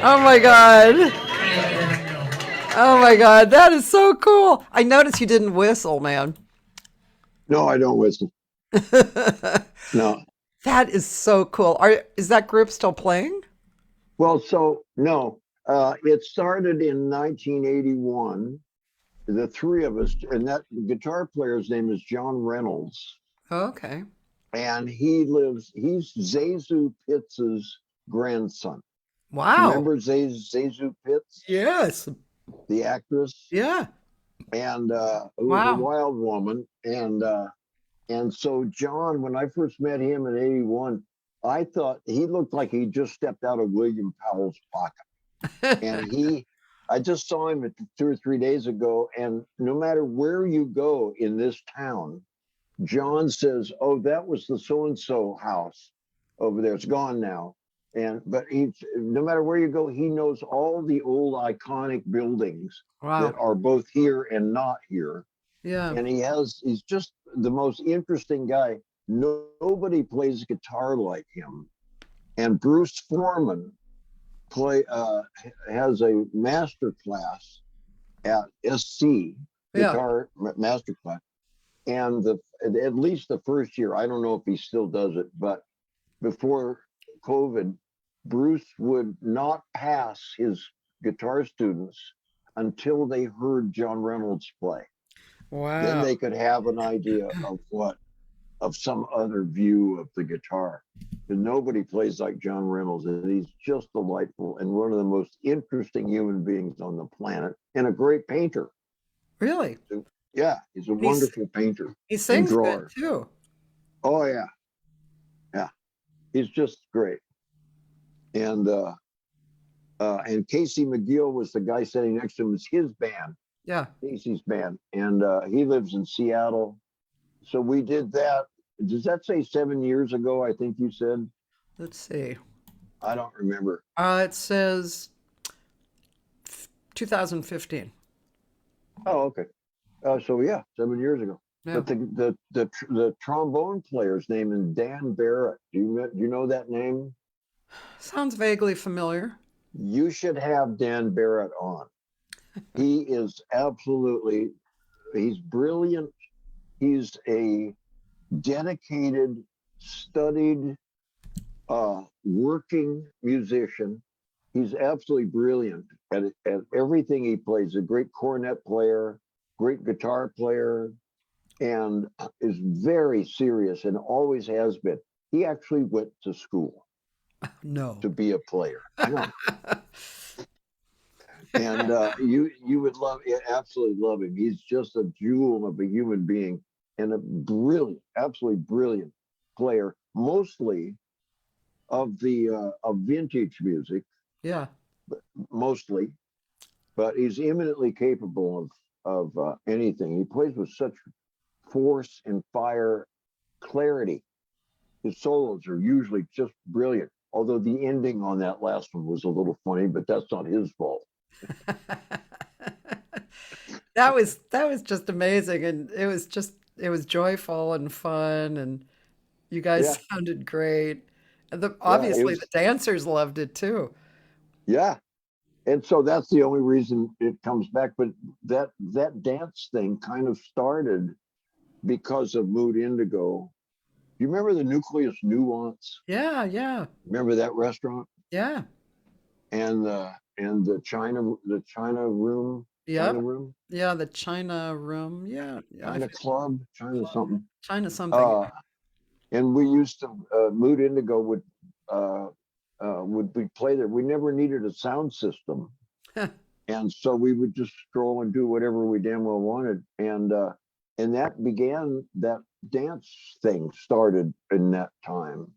Oh my God. Oh my God. That is so cool. I noticed you didn't whistle, man. No, I don't whistle. No. That is so cool. Is that group still playing? Well, so no. It started in 1981. The three of us, and that guitar player's name is John Reynolds, Okay. and he's Zazu Pitts's grandson. Wow. Remember Zazu Pitts, Yes. the actress? Yeah. And who was a Wow. wild woman. And so John, when I first met him in '81, I thought he looked like he just stepped out of William Powell's pocket. And I just saw him 2 or 3 days ago. And no matter where you go in this town, John says, "Oh, that was the so and so house over there. It's gone now." But no matter where you go, he knows all the old iconic buildings that Wow. are both here and not here. Yeah. And he's just the most interesting guy. Nobody plays guitar like him. And Bruce Foreman play has a master class at SC Yeah. guitar master class. And at least the first year, I don't know if he still does it, but before COVID, Bruce would not pass his guitar students until they heard John Reynolds play. Then Wow. they could have an idea of some other view of the guitar. And nobody plays like John Reynolds, and he's just delightful and one of the most interesting human beings on the planet, and a great painter. Really? Yeah, he's a He's wonderful painter he and sings good drawer. too. Oh yeah, yeah, he's just great. And and Casey McGill was the guy sitting next to him. It's his band, Yeah. Casey's band, and he lives in Seattle. So we did that. Does that say 7 years ago? I think you said. Let's see. I don't remember. It says 2015. Oh, okay. So yeah, 7 years ago. Yeah. But the trombone player's name is Dan Barrett. Do you know that name? Sounds vaguely familiar. You should have Dan Barrett on. He is absolutely, he's brilliant. He's a dedicated, studied, working musician. He's absolutely brilliant at everything he plays. A great cornet player, great guitar player, and is very serious and always has been. He actually went to school No. to be a player. I know. And you would absolutely love him. He's just a jewel of a human being and a brilliant, absolutely brilliant player, mostly of vintage music, Yeah. mostly, but he's eminently capable of anything. He plays with such force and fire, clarity. His solos are usually just brilliant. Although the ending on that last one was a little funny, but that's not his fault. That was just amazing, and it was joyful and fun, and you guys Yeah, sounded great. And yeah, it obviously the was. dancers loved it too. Yeah, and so that's the only reason it comes back. But that dance thing kind of started because of Mood Indigo. You remember the Nucleus Nuance? Yeah, yeah, Remember that restaurant yeah. and China Yep. Room, Yeah, the China room. Yeah, yeah. China Club, China something. China something. Uh, and we used to Mood Indigo would we play there. We never needed a sound system, and so we would just stroll and do whatever we damn well wanted. And that dance thing started in that time.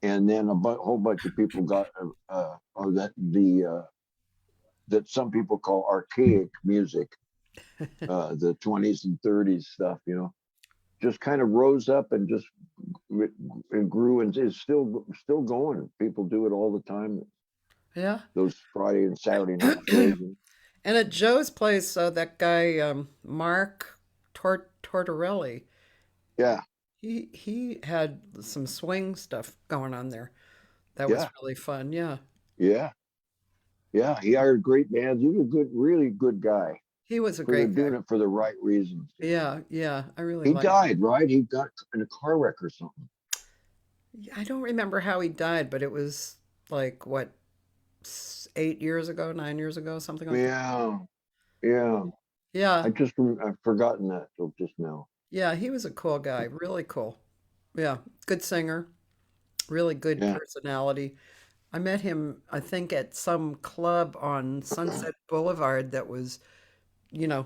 And then whole bunch of people got or that some people call archaic music, the 20s and 30s stuff, just kind of rose up and just it grew and is still going. People do it all the time. Yeah. Those Friday and Saturday night shows. And at Joe's place, that guy Mark Tortorelli, Yeah, He had some swing stuff going on there. That was Yeah, really fun. Yeah. yeah, yeah. He hired great bands. He was a good, really good guy He was a for the great guy. doing it for the right reasons. Yeah, yeah. I really He liked him. died, right? He got in a car wreck or something. I don't remember how he died, but it was like what 8 years ago, 9 years ago, something like that. Yeah, yeah. Yeah, I've forgotten that till just now. yeah. He was a cool guy. Really cool. Yeah, good singer. Really good Yeah. personality. I met him, I think, at some club on Sunset Boulevard that was, you know,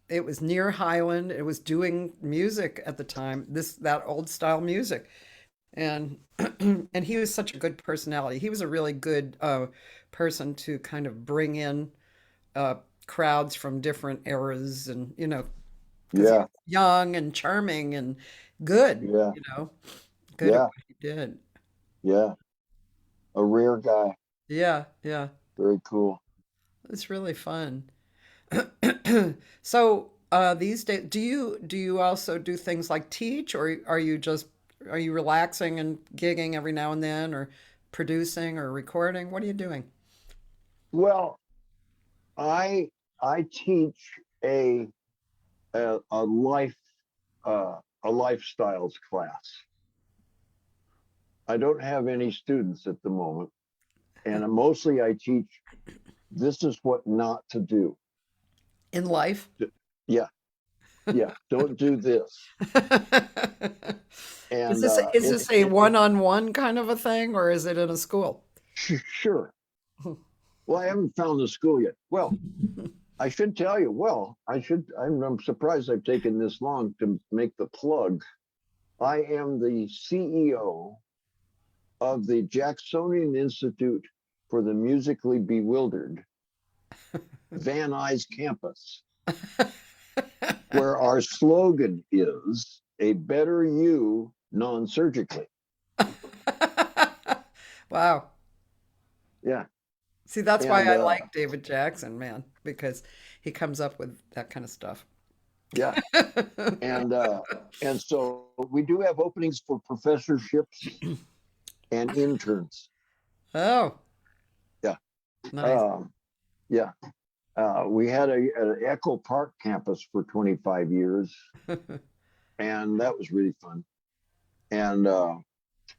it was near Highland. It was doing music at the time, that old style music. And and he was such a good personality. He was a really good person to kind of bring in uh, crowds from different eras, and because he Yeah, was young and charming and good, yeah, good at yeah, what he did. yeah. A rare guy. Yeah, yeah. Very cool. It's really fun. So, these days, do you also do things like teach, or are you relaxing and gigging every now and then, or producing or recording? What are you doing? Well, I I teach a a life a lifestyles class. I don't have any students at the moment, and mostly I teach this is what not to do. In life? Yeah, yeah. Don't do this. Is And this is this a one-on-one kind of a thing, or is it in a school? sure. Well, I haven't found the school yet. Well, I should tell you. Well, I should. I'm surprised I've taken this long to make the plug. I am the CEO of the Jacksonian Institute for the Musically Bewildered, Van Nuys campus, where our slogan is a better you non-surgically. Wow. Yeah. See, that's why And I like David Jackson, man, because he comes up with that kind of stuff. yeah. And and so we do have openings for professorships and interns. Oh, Yeah. nice. Um, yeah. We had an Echo Park campus for 25 years, and that was really fun. And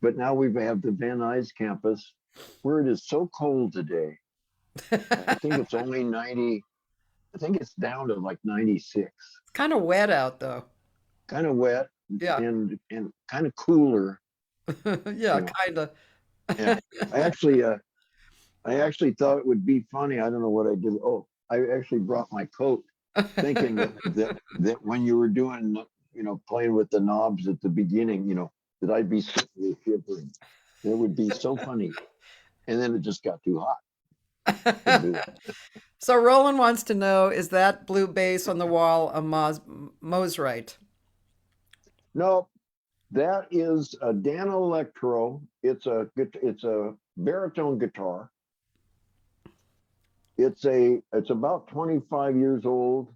but now we have the Van Nuys campus, where it is so cold today. I think it's only 90. I think it's down to like 96. Kind of wet out though. Kind of wet Yeah. and kind of cooler. Yeah, You know. kind of. Yeah. I actually I actually thought it would be funny. I don't know what I did. Oh, I actually brought my coat, thinking that when you were doing, playing with the knobs at the beginning, that I'd be suddenly shivering. It would be so funny. And then it just got too hot. Couldn't do it. So Roland wants to know, is that blue bass on the wall a Mosrite? No, that is a Dan Electro. It's a baritone guitar. It's about 25 years old.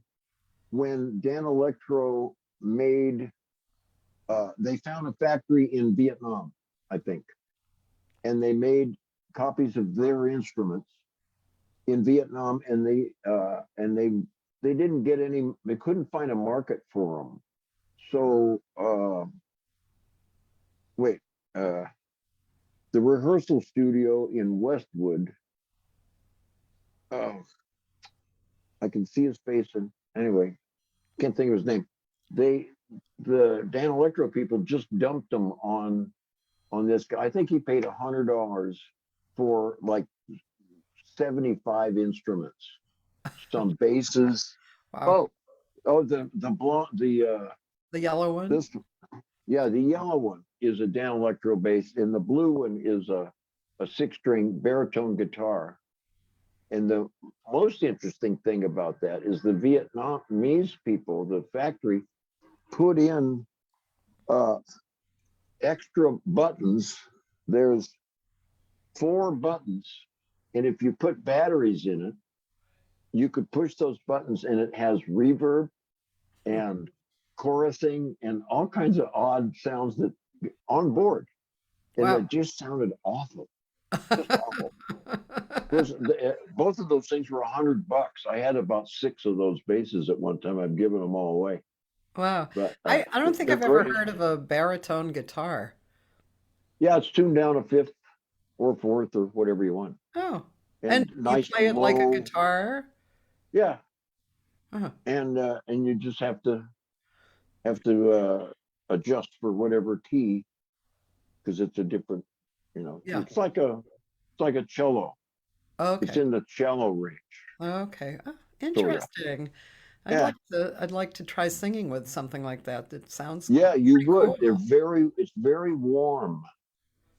When Dan Electro made, they found a factory in Vietnam, I think, and they made copies of their instruments in Vietnam, and they didn't get any. They couldn't find a market for them. So wait, uh, the rehearsal studio in Westwood. Oh, I can see his face, and anyway, can't think of his name. They, the Dan Electro people, just dumped him on this guy. I think he paid $100 for like 75 instruments, some basses. Wow. Oh, oh, the blonde, The yellow one? this, yeah, the yellow one is a Dan Electro bass, and the blue one is a six-string baritone guitar. And the most interesting thing about that is the Vietnamese people, the factory, put in uh, extra buttons. There's 4 buttons, and if you put batteries in it, you could push those buttons, and it has reverb and chorusing and all kinds of odd sounds that on board, and Wow. it just sounded awful, just awful. Both of those things were $100. I had about six of those basses at one time. I've given them all away, Wow. but I don't think they're I've ever great. heard of a baritone guitar. Yeah, it's tuned down a fifth or fourth or whatever you want, Oh. And and you nice play and it like a low. guitar? Yeah, Uh-huh. and you just have to adjust for whatever key because it's a different, Yeah. it's like a cello. It's Okay. in the cello range, Okay. Oh, sort of. interesting. Yeah, I'd like to try singing with something like that. That sounds yeah, you pretty would. cool. It's very warm.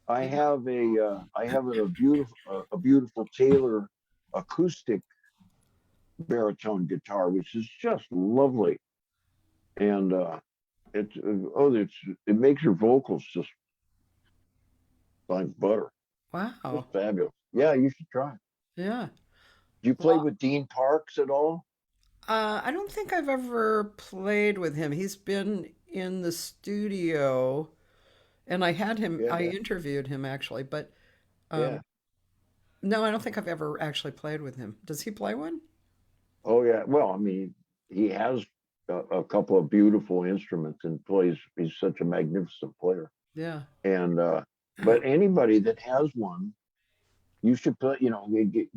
I have a beautiful Taylor acoustic baritone guitar, which is just lovely, and it makes your vocals just like butter, just Wow. fabulous. Yeah, you should try. Yeah. Do you play Well, with Dean Parks at all? I don't think I've ever played with him. He's been in the studio, and I Yeah, interviewed him actually, but yeah. um, no, I don't think I've ever actually played with him. Does he play one? Oh, yeah. Well, I mean, he has a couple of beautiful instruments and plays. He's such a magnificent player. Yeah. And but anybody that has one, you should put.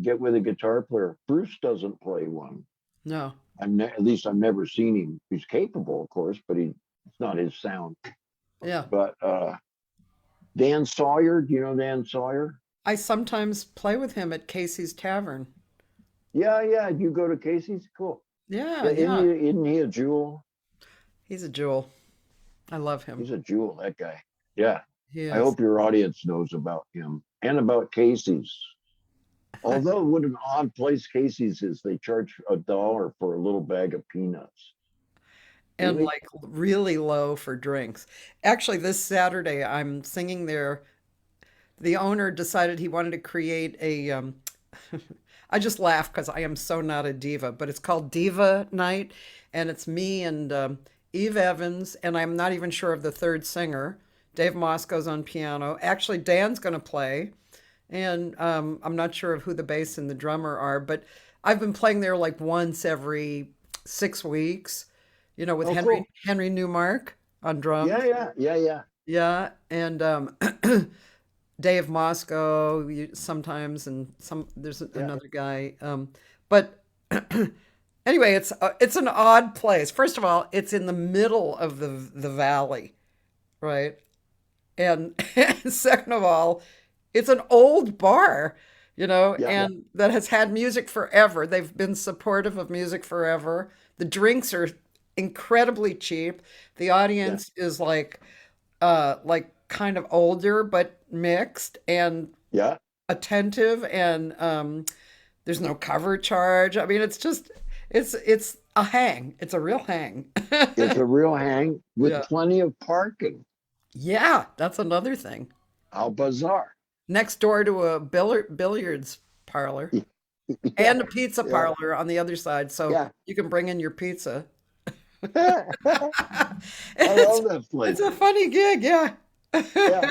Get with a guitar player. Bruce doesn't play one. No. At least I've never seen him. He's capable, of course, but it's not his sound. Yeah. But Dan Sawyer, do you know Dan Sawyer? I sometimes play with him at Casey's Tavern. Yeah, yeah. You go to Casey's? Cool. Yeah, Yeah, isn't yeah. he, isn't he a jewel? He's a jewel. I love him. He's a jewel, that guy. Yeah. He I is. hope your audience knows about him and about Casey's. Although, what an odd place Casey's is. They charge $1 for a little bag of peanuts. And Really? like really low for drinks. Actually, this Saturday I'm singing there. The owner decided he wanted to create a I just laugh because I am so not a diva, but it's called Diva Night, and it's me and Eve Evans, and I'm not even sure of the third singer. Dave Mosco's on piano. Actually, Dan's going to play, and I'm not sure of who the bass and the drummer are, but I've been playing there like once every 6 weeks, with Oh, cool. Henry Newmark on Yeah, drums. yeah, yeah, yeah, Yeah, and Dave Moscow sometimes, and there's yeah, another guy. But anyway, it's an odd place. First of all, it's in the middle of the valley, right? And second of all, it's an old bar, yeah, and that has had music forever. They've been supportive of music forever. The drinks are incredibly cheap. The yeah, audience is like kind of older but mixed and yeah. attentive, and there's no cover charge. I mean, it's a hang. It's a real hang. It's a real hang with Yeah. plenty of parking. Yeah, that's another thing. How bizarre. Next door to a billiards parlor Yeah, and a pizza yeah, parlor on the other side, so yeah. you can bring in your pizza. I It's love that it's place. a funny gig, yeah. Yeah.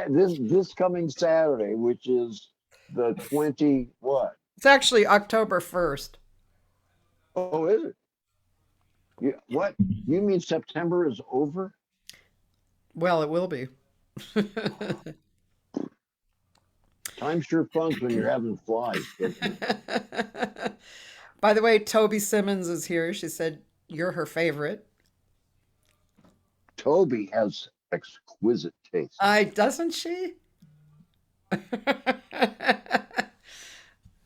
This coming Saturday, which is the 20 what? It's actually October 1st. Oh, is it? What? You mean September is over? Well, it will be. Time sure funks when you're having flies, doesn't it? By the way, Toby Simmons is here. She said you're her favorite. Toby has exquisite taste. I doesn't she?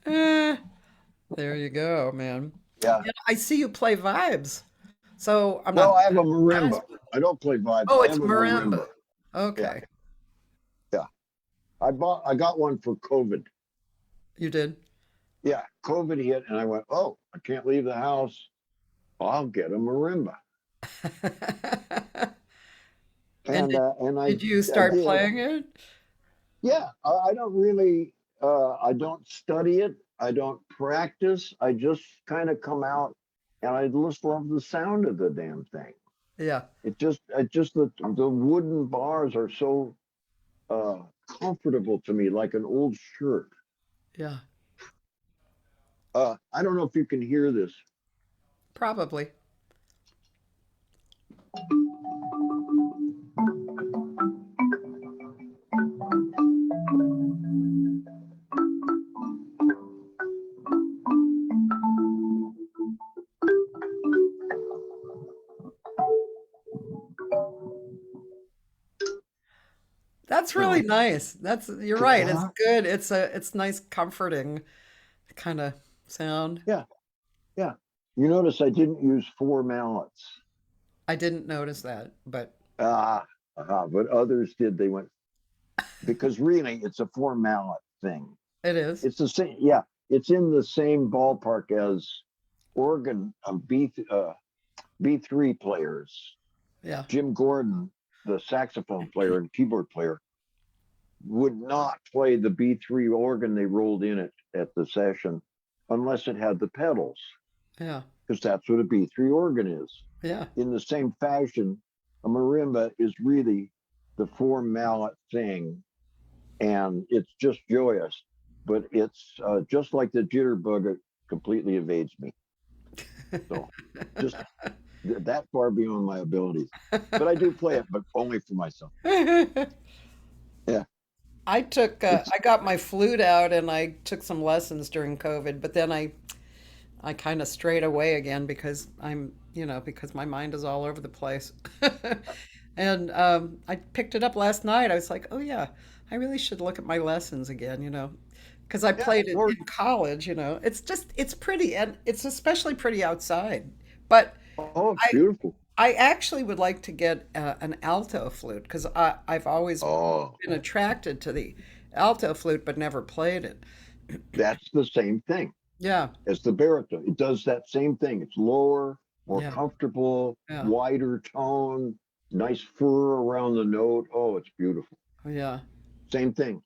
Eh, there you go, man. Yeah. And I see you play vibes. So I'm No, not I have a surprised. marimba. I don't play vibes. Oh, I it's have a marimba. marimba. Yeah, Okay. yeah. I got one for COVID. You did. Yeah, COVID hit, and I went, oh, I can't leave the house. I'll get a marimba, And and I did you I start did. playing it? Yeah, I don't really. I don't study it. I don't practice. I just kind of come out. and I just love the sound of the damn thing. Yeah. The wooden bars are so uh, comfortable to me, like an old shirt. Yeah. I don't know if you can hear this. Probably. That's really So nice. That's you're right. It's yeah, good. It's nice, comforting kind of sound. yeah, yeah. You notice I didn't use four mallets. I didn't notice that, but Ah, but others did. They went because really it's a four mallet thing. it is. It's the same. Yeah, it's in the same ballpark as organ B3 players. Yeah. Jim Gordon, the saxophone player and keyboard player, would not play the B3 organ they rolled in it at the session unless it had the pedals, Yeah. because that's what a B3 organ is. Yeah. In the same fashion, a marimba is really the four mallet thing, and it's just joyous. But it's just like the jitterbug, it completely evades me. So just that far beyond my abilities. But I do play it, but only for myself. Yeah, I it's got my flute out and I took some lessons during COVID, but then I kind of strayed away again because because my mind is all over the place. And I picked it up last night. I was like, oh yeah, I really should look at my lessons again, because I yeah, played it or in college, it's pretty and it's especially pretty outside. But oh, it's I beautiful. I actually would like to get an alto flute because I've always Oh, been attracted to the alto flute but never played it. that's the same thing Yeah, as the baritone. It does that same thing. It's lower, more yeah, comfortable, yeah, wider tone, nice fur around the note. Oh, it's beautiful. yeah. Same thing.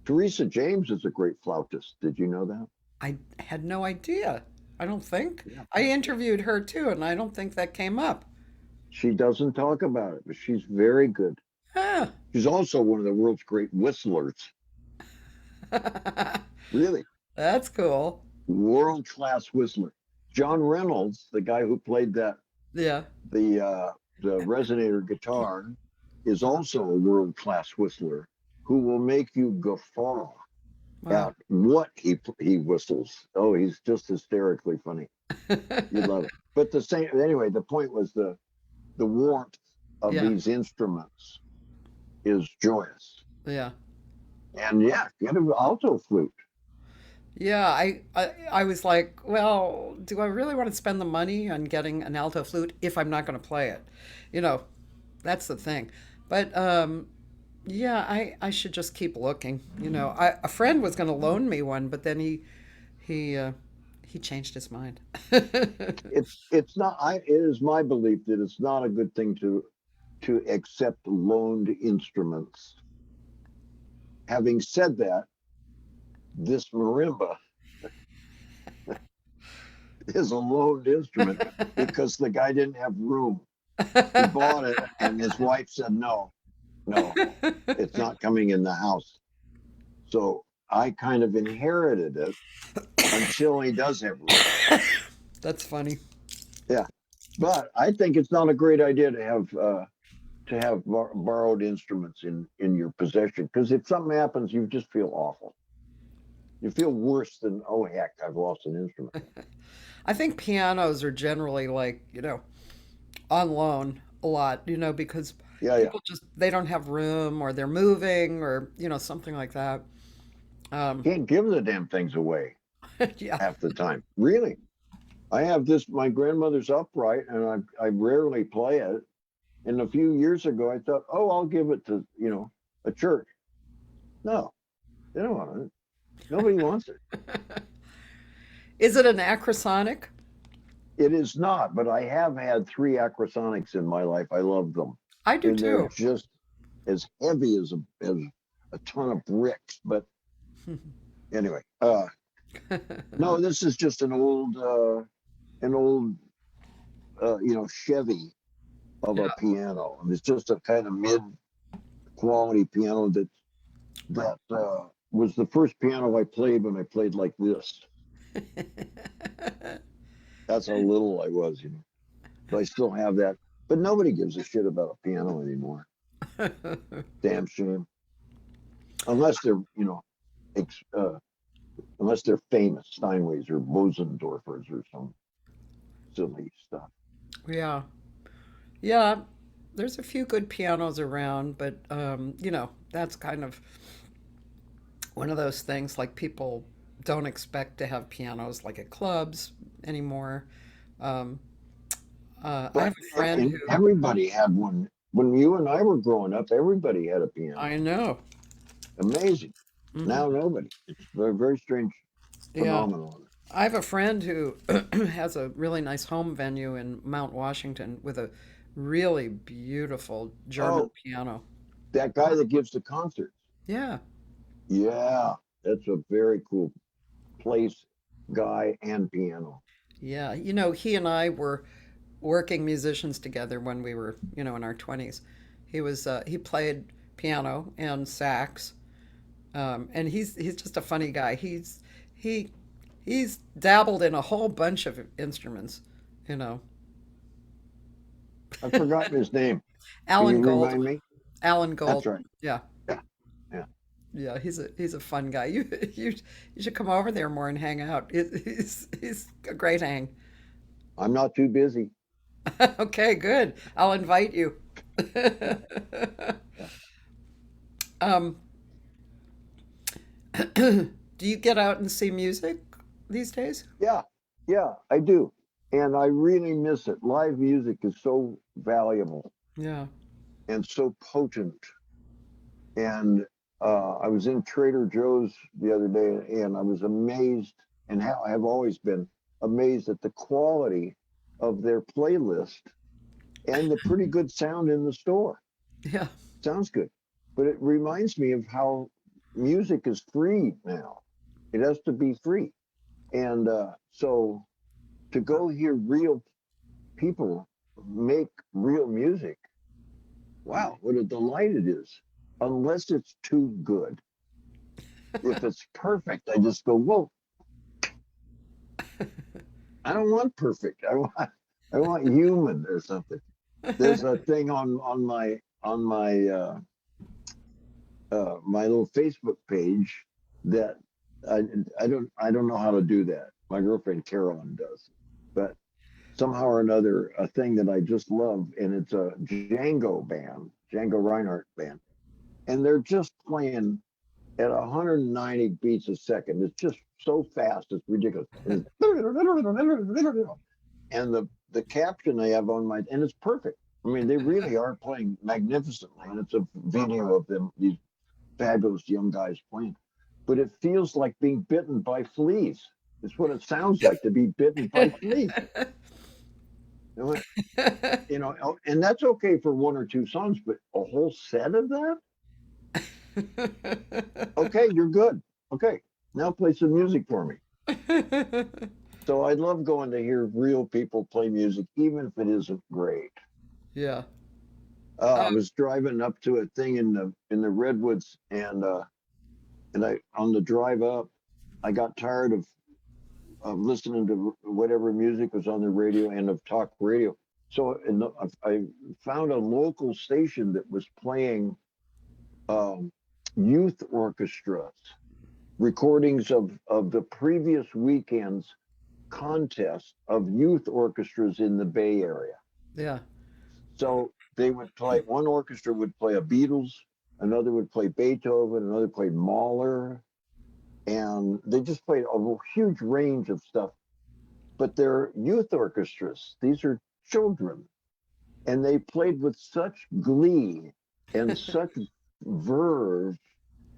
Teresa James is a great flautist. Did you know that? I had no idea. I don't think. Yeah. I interviewed her too, and I don't think that came up. She doesn't talk about it, but she's very good. Huh. She's also one of the world's great whistlers. Really, That's cool. world class whistler. John Reynolds, the guy who played Yeah. the resonator guitar, is also a world class whistler who will make you guffaw Wow. at what he whistles. Oh, he's just hysterically funny. You love it. But the same anyway. The point was the warmth of Yeah. these instruments is joyous. Yeah. And yeah, get an alto flute. Yeah, I was like, well, do I really want to spend the money on getting an alto flute if I'm not going to play it? You know, that's the thing. But yeah, I should just keep looking. A friend was going to loan me one, but then he uh, he changed his mind. It's not. It is my belief that it's not a good thing to accept loaned instruments. Having said that, this marimba is a loaned instrument because the guy didn't have room. He bought it, and his wife said, "No, no, it's not coming in the house." So I kind of inherited it until he does have room. That's funny. Yeah, but I think it's not a great idea to have borrowed instruments in your possession, because if something happens, you just feel awful. You feel worse than, oh heck, I've lost an instrument. I think pianos are generally like, on loan a lot, because Yeah, yeah. people just they don't have room or they're moving or, something like that. Um, Can't give the damn things away yeah. half the time. Really. I have this, my grandmother's upright, and I rarely play it. And a few years ago, I thought, oh, I'll give it to, a church. No, they don't want it. Nobody wants it. Is it an acrosonic? It is not, but I have had three acrosonics in my life. I love them. I do And they're too. just as heavy as a ton of bricks. But anyway, no, this is just an old an old Chevy of a Yeah. piano, and it's just a kind of mid quality piano that was the first piano I played when I played like this. That's how little I was. So I still have that, but nobody gives a shit about a piano anymore. Damn shame, unless they're ex, uh, unless they're famous Steinways or Bosendorfers or some silly stuff. Yeah. Yeah. There's a few good pianos around, but that's kind of one of those things like people don't expect to have pianos like at clubs anymore. Um, I have But a friend and who everybody had one when you and I were growing up. Everybody had a piano. I know. Amazing. Hmm. Now nobody. It's a very strange Yeah. phenomenon. I have a friend who has a really nice home venue in Mount Washington with a really beautiful German Oh, piano. that guy that gives the concerts. Yeah. Yeah, that's a very cool place, guy and piano. Yeah. He and I were working musicians together when we were, in our 20s. He played piano and sax. And he's just a funny guy. He he's dabbled in a whole bunch of instruments, you know. I've forgotten his name. Can you Alan Gold. remind me? Alan That's Gold. right. Yeah. Yeah, yeah. Yeah, he's a fun guy. You should come over there more and hang out. He's a great hang. I'm not too busy. Okay, good. I'll invite you. Yeah, yeah, um, do you get out and see music these days? yeah, yeah. I do, and I really miss it. Live music is so valuable Yeah. and so potent. And I was in Trader Joe's the other day, and I was amazed, and how I have always been amazed at the quality of their playlist and the pretty good sound in the store. Yeah. Sounds good, but it reminds me of how music is free now. It has to be free, and so to go hear real people make real music, wow, what a delight it is. Unless it's too good. If it's perfect, I just go, whoa, I don't want perfect. I want human or something. There's a thing on my little Facebook page that I I don't know how to do that. My girlfriend Carolyn does, but somehow or another, a thing that I just love, and it's a Django band, Django Reinhardt band, and they're just playing at 190 beats a second. It's just so fast, it's ridiculous. And the caption they have on my and it's perfect. I mean, they really are playing magnificently, and it's a video of them, these fabulous young guys playing. But it feels like being bitten by fleas. It's what it sounds like to be bitten by fleas. You know, and that's okay for one or two songs, but a whole set of that? Okay, you're good. Okay, now play some music for me. So I love going to hear real people play music, even if it isn't great. Yeah. I was driving up to a thing in the redwoods, and I on the drive up, I got tired of listening to whatever music was on the radio and of talk radio. So I found a local station that was playing um, youth orchestras, recordings of the previous weekend's contest of youth orchestras in the Bay Area. Yeah. So they would play, one orchestra would play a Beatles, another would play Beethoven, another played Mahler, and they just played a huge range of stuff. But they're youth orchestras, these are children, and they played with such glee and such verve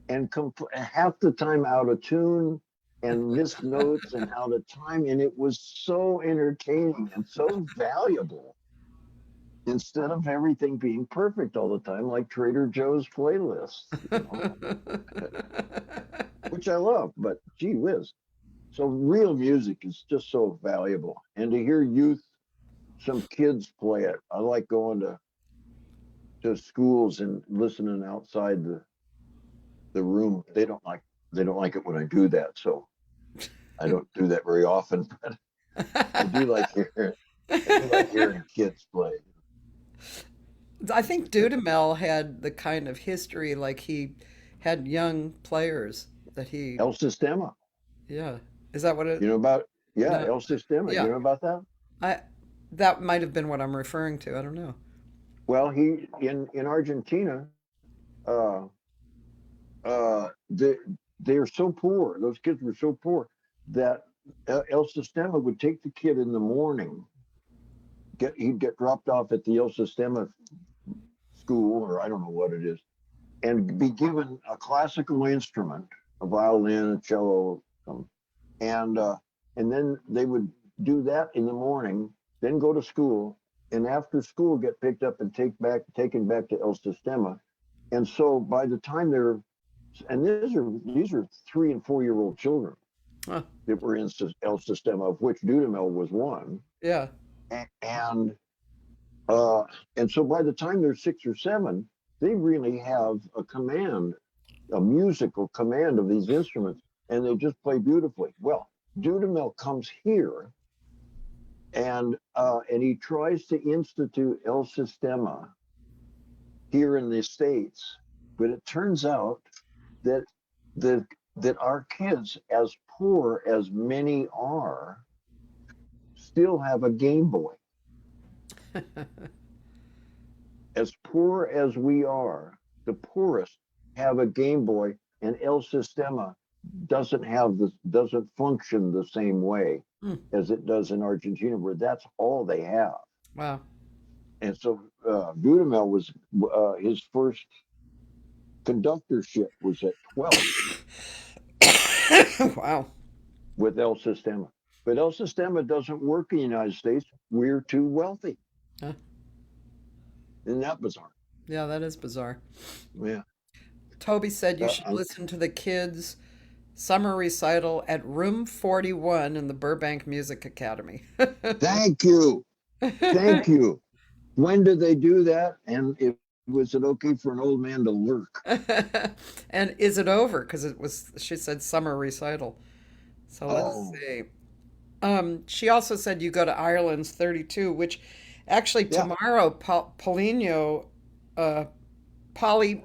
and half the time out of tune and missed notes and out of time. And it was so entertaining and so valuable instead of everything being perfect all the time, like Trader Joe's playlists, which I love, but gee whiz. So real music is just so valuable. And to hear youth, some kids play it. I like going to schools and listening outside the room. They don't like it when I do that. So I don't do that very often, but I do like hearing I do like hearing kids play. I think Dudamel had the kind of history like he had young players that he, El Sistema. yeah. Is that what it? You know about yeah, No. El Sistema. You Yeah. know about that? I that might have been what I'm referring to. I don't know. Well, he in Argentina, uh they they're so poor. Those kids were so poor that El Sistema would take the kid in the morning. He'd get dropped off at the El Sistema school, or I don't know what it is, and be given a classical instrument, a violin, a cello, and and then they would do that in the morning, then go to school, and after school get picked up and taken back to El Sistema. And so by the time they're and these are 3 and 4 year old children Huh. that were in El Sistema, of which Dudamel was one, Yeah. and uh, and so by the time they're 6 or 7, they really have a command, a musical command of these instruments, and they just play beautifully. Well, Dudamel comes here, and he tries to institute El Sistema here in the States, but it turns out that the that our kids, as poor as many are, still have a Game Boy. As poor as we are, the poorest have a Game Boy, and El Sistema doesn't function the same way Hmm. as it does in Argentina, where that's all they have. Wow. And so Dudamel was his first conductorship was at 12 Wow. with El Sistema. But El Sistema doesn't work in the United States. We're too wealthy. Huh. Isn't that bizarre? Yeah, that is bizarre. Yeah. Toby said you should Uh, listen to the kids' summer recital at Room 41 in the Burbank Music Academy. thank you. Thank you. When did they do that? And was it okay for an old man to lurk? And is it over? Because it was, she said summer recital. So let's Oh, see. She also said you go to Ireland's 32, which actually yeah. tomorrow, Paulinho, uh, Polly,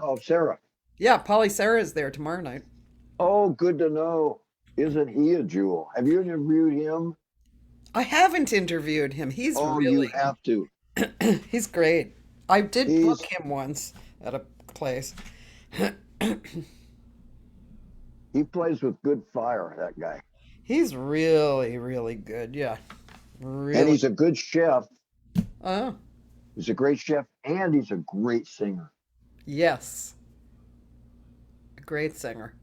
Oh, Sarah. yeah, Polly Sarah is there tomorrow night. Oh, good to know. Isn't he a jewel? Have you interviewed him? I haven't interviewed him. He's Oh, you really, have to. he's great. I did book He's him once at a place. he plays with good fire, that guy. He's really, really good. Yeah, And really. he's a good chef. Oh, He's a great chef, and he's a great singer. yes. A great singer.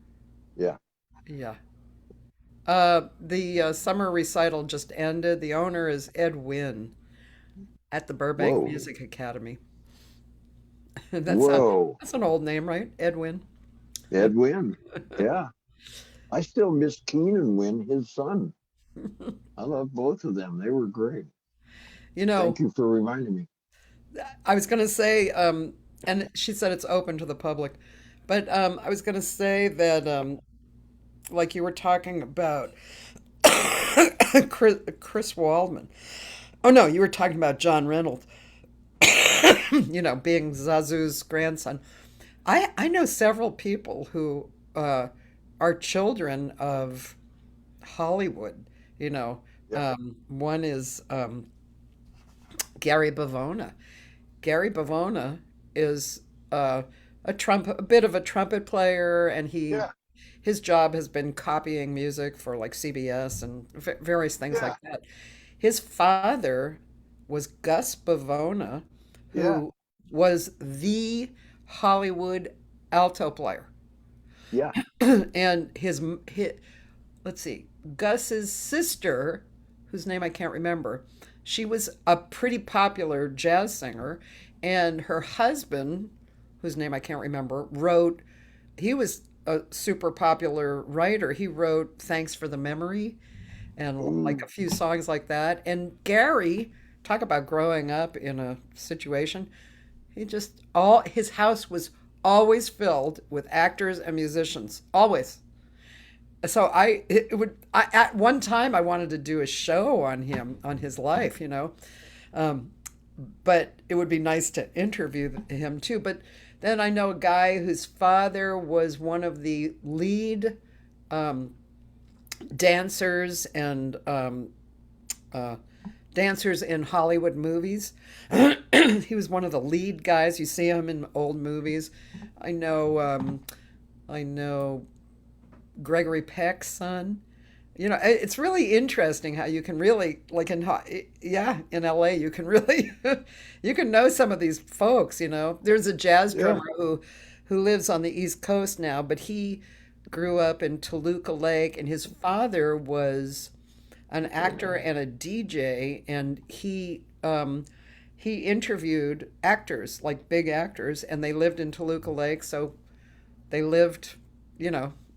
Yeah. Yeah. The summer recital just ended. The owner is Ed Wynn at the Burbank Whoa. Music Academy. That's a Whoa. that's an old name, right? Ed Wynn. Edwin. Yeah. I still miss Keenan Wynn, his son. I love both of them. They were great. You know, Thank you for reminding me. I was going to say, and she said it's open to the public, but I was going to say that, like you were talking about Chris Waldman. Oh no, you were talking about John Reynolds. Being Zazu's grandson. I know several people who are children of Hollywood. You know, Yeah. one is Gary Bavona. Gary Bavona is a bit of a trumpet player, and Yeah. his job has been copying music for like CBS and various things Yeah. like that. His father was Gus Bavona, Yeah. who was the Hollywood alto player. Yeah. And let's see, Gus's sister, whose name I can't remember, she was a pretty popular jazz singer, and her husband, whose name I can't remember, he was a super popular writer. He wrote Thanks for the Memory and like Mm, a few songs like that. And Gary, talk about growing up in a situation, he just all his house was always filled with actors and musicians, always. So it would at one time I wanted to do a show on him, on his life, um, but it would be nice to interview him too. But then I know a guy whose father was one of the lead um, dancers and uh, dancers in Hollywood movies. He was one of the lead guys. You see him in old movies. I know. I know Gregory Peck's son. It's really interesting how you can really, like yeah, in LA, you can really, you can know some of these folks. There's a jazz yeah. drummer who lives on the East Coast now, but he grew up in Toluca Lake, and his father was an actor and a DJ, and he interviewed actors, like big actors, and they lived in Toluca Lake, so they lived,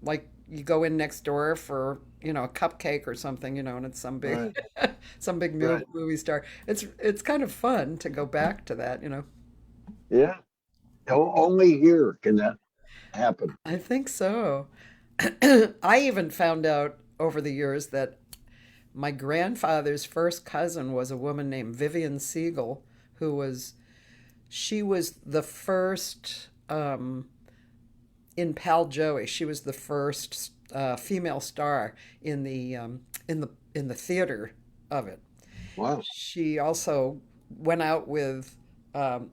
like you go in next door for, a cupcake or something, and it's some big Right. some big Right. movie star. It's kind of fun to go back to that. Yeah. Only here can that happen. I think so. I even found out over the years that my grandfather's first cousin was a woman named Vivian Siegel, who was she was the first in Pal Joey. She was the first female star in the theater of it. Wow. She also went out with um,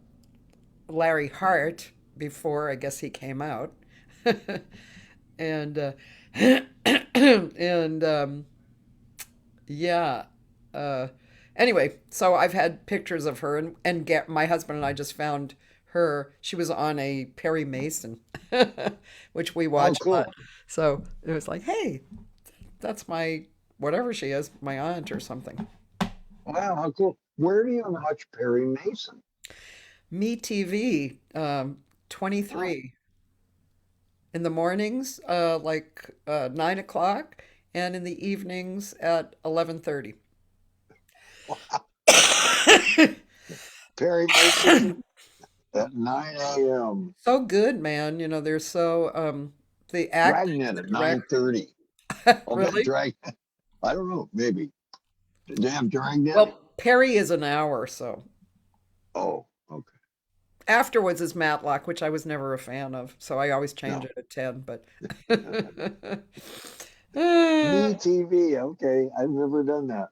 Larry Hart before I guess he came out, and and yeah. Uh, anyway, so I've had pictures of her, and my husband and I just found her. She was on a Perry Mason, which we Oh, watch a lot. cool. So it was like, hey, that's my whatever she is, my aunt or something. Wow, how cool. Where do you watch Perry Mason? Me TV, Oh, 23 in the mornings, like 9 o'clock, and in the evenings at 11:30. wow. Perry Mason at 9 a.m. So good, man. They're so the acting, Dragnet the at direct. 9:30. I'll bet Really? Drag. I don't know. Maybe. Do they have Dragnet? Well, Perry is an hour, so Oh, okay. afterwards is Matlock, which I was never a fan of, so I always change No. it at 10. But Me TV. Okay. I've never done that.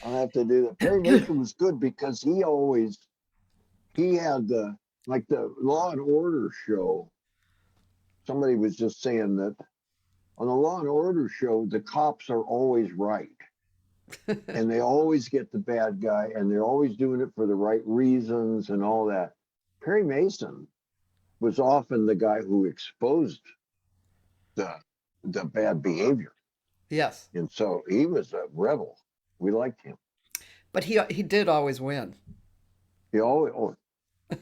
I'll have to do that. Perry Mason was good because he had the Law and Order show. Somebody was just saying that on the Law and Order show, the cops are always right. And they always get the bad guy, and they're always doing it for the right reasons and all that. Perry Mason was often the guy who exposed the the bad behavior, Yes, and so he was a rebel. We liked him. but he did always win. He always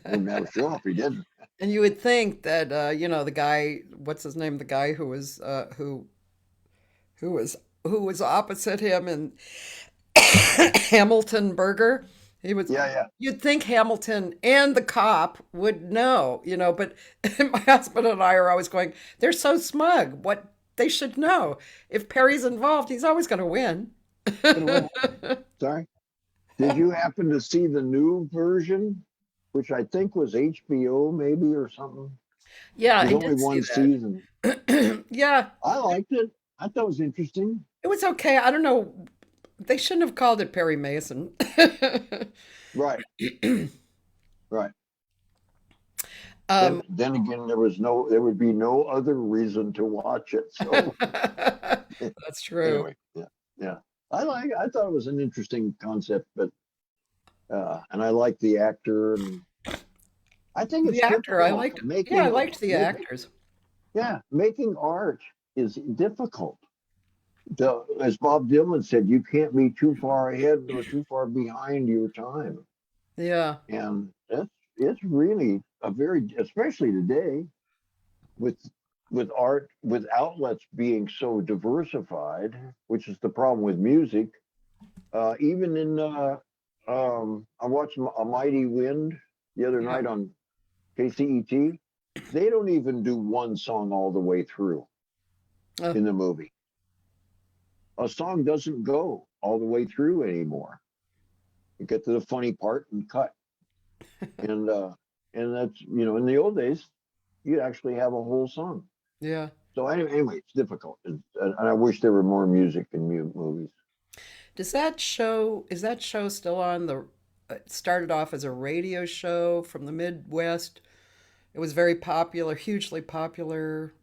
wouldn't have a show if he didn't. And you would think that the guy, what's his name, the guy who was opposite him in Hamilton Burger. He was. Yeah, yeah. You'd think Hamilton and the cop would know, but my husband and I are always going, they're so smug. What they should know. If Perry's involved, he's always going to win. Gonna win. Sorry. Did you happen to see the new version, which I think was HBO maybe or something? Yeah, There's I only did see one season. that. Yeah, I liked it. I thought it was interesting. it was okay. I don't know. They shouldn't have called it Perry Mason. Right, right. Then um, then again, there would be no other reason to watch it. So that's true. anyway, yeah, yeah. I thought it was an interesting concept, but and I like the actor, and I think The it's actor, I difficult liked. Yeah, I making liked the making actors. yeah making art is difficult. As Bob Dylan said, you can't be too far ahead nor too far behind your time, Yeah. and it's really a very, especially today with with art, with outlets being so diversified, which is the problem with music. Even in, I watched A Mighty Wind the other Yeah. night on KCET. They don't even do one song all the way through Uh, in the movie. A song doesn't go all the way through anymore. You get to the funny part and cut. And that's, in the old days, you'd actually have a whole song. yeah. So anyway, it's difficult, and I wish there were more music in movies. Is that show still on the, it started off as a radio show from the Midwest. It was very popular, hugely popular.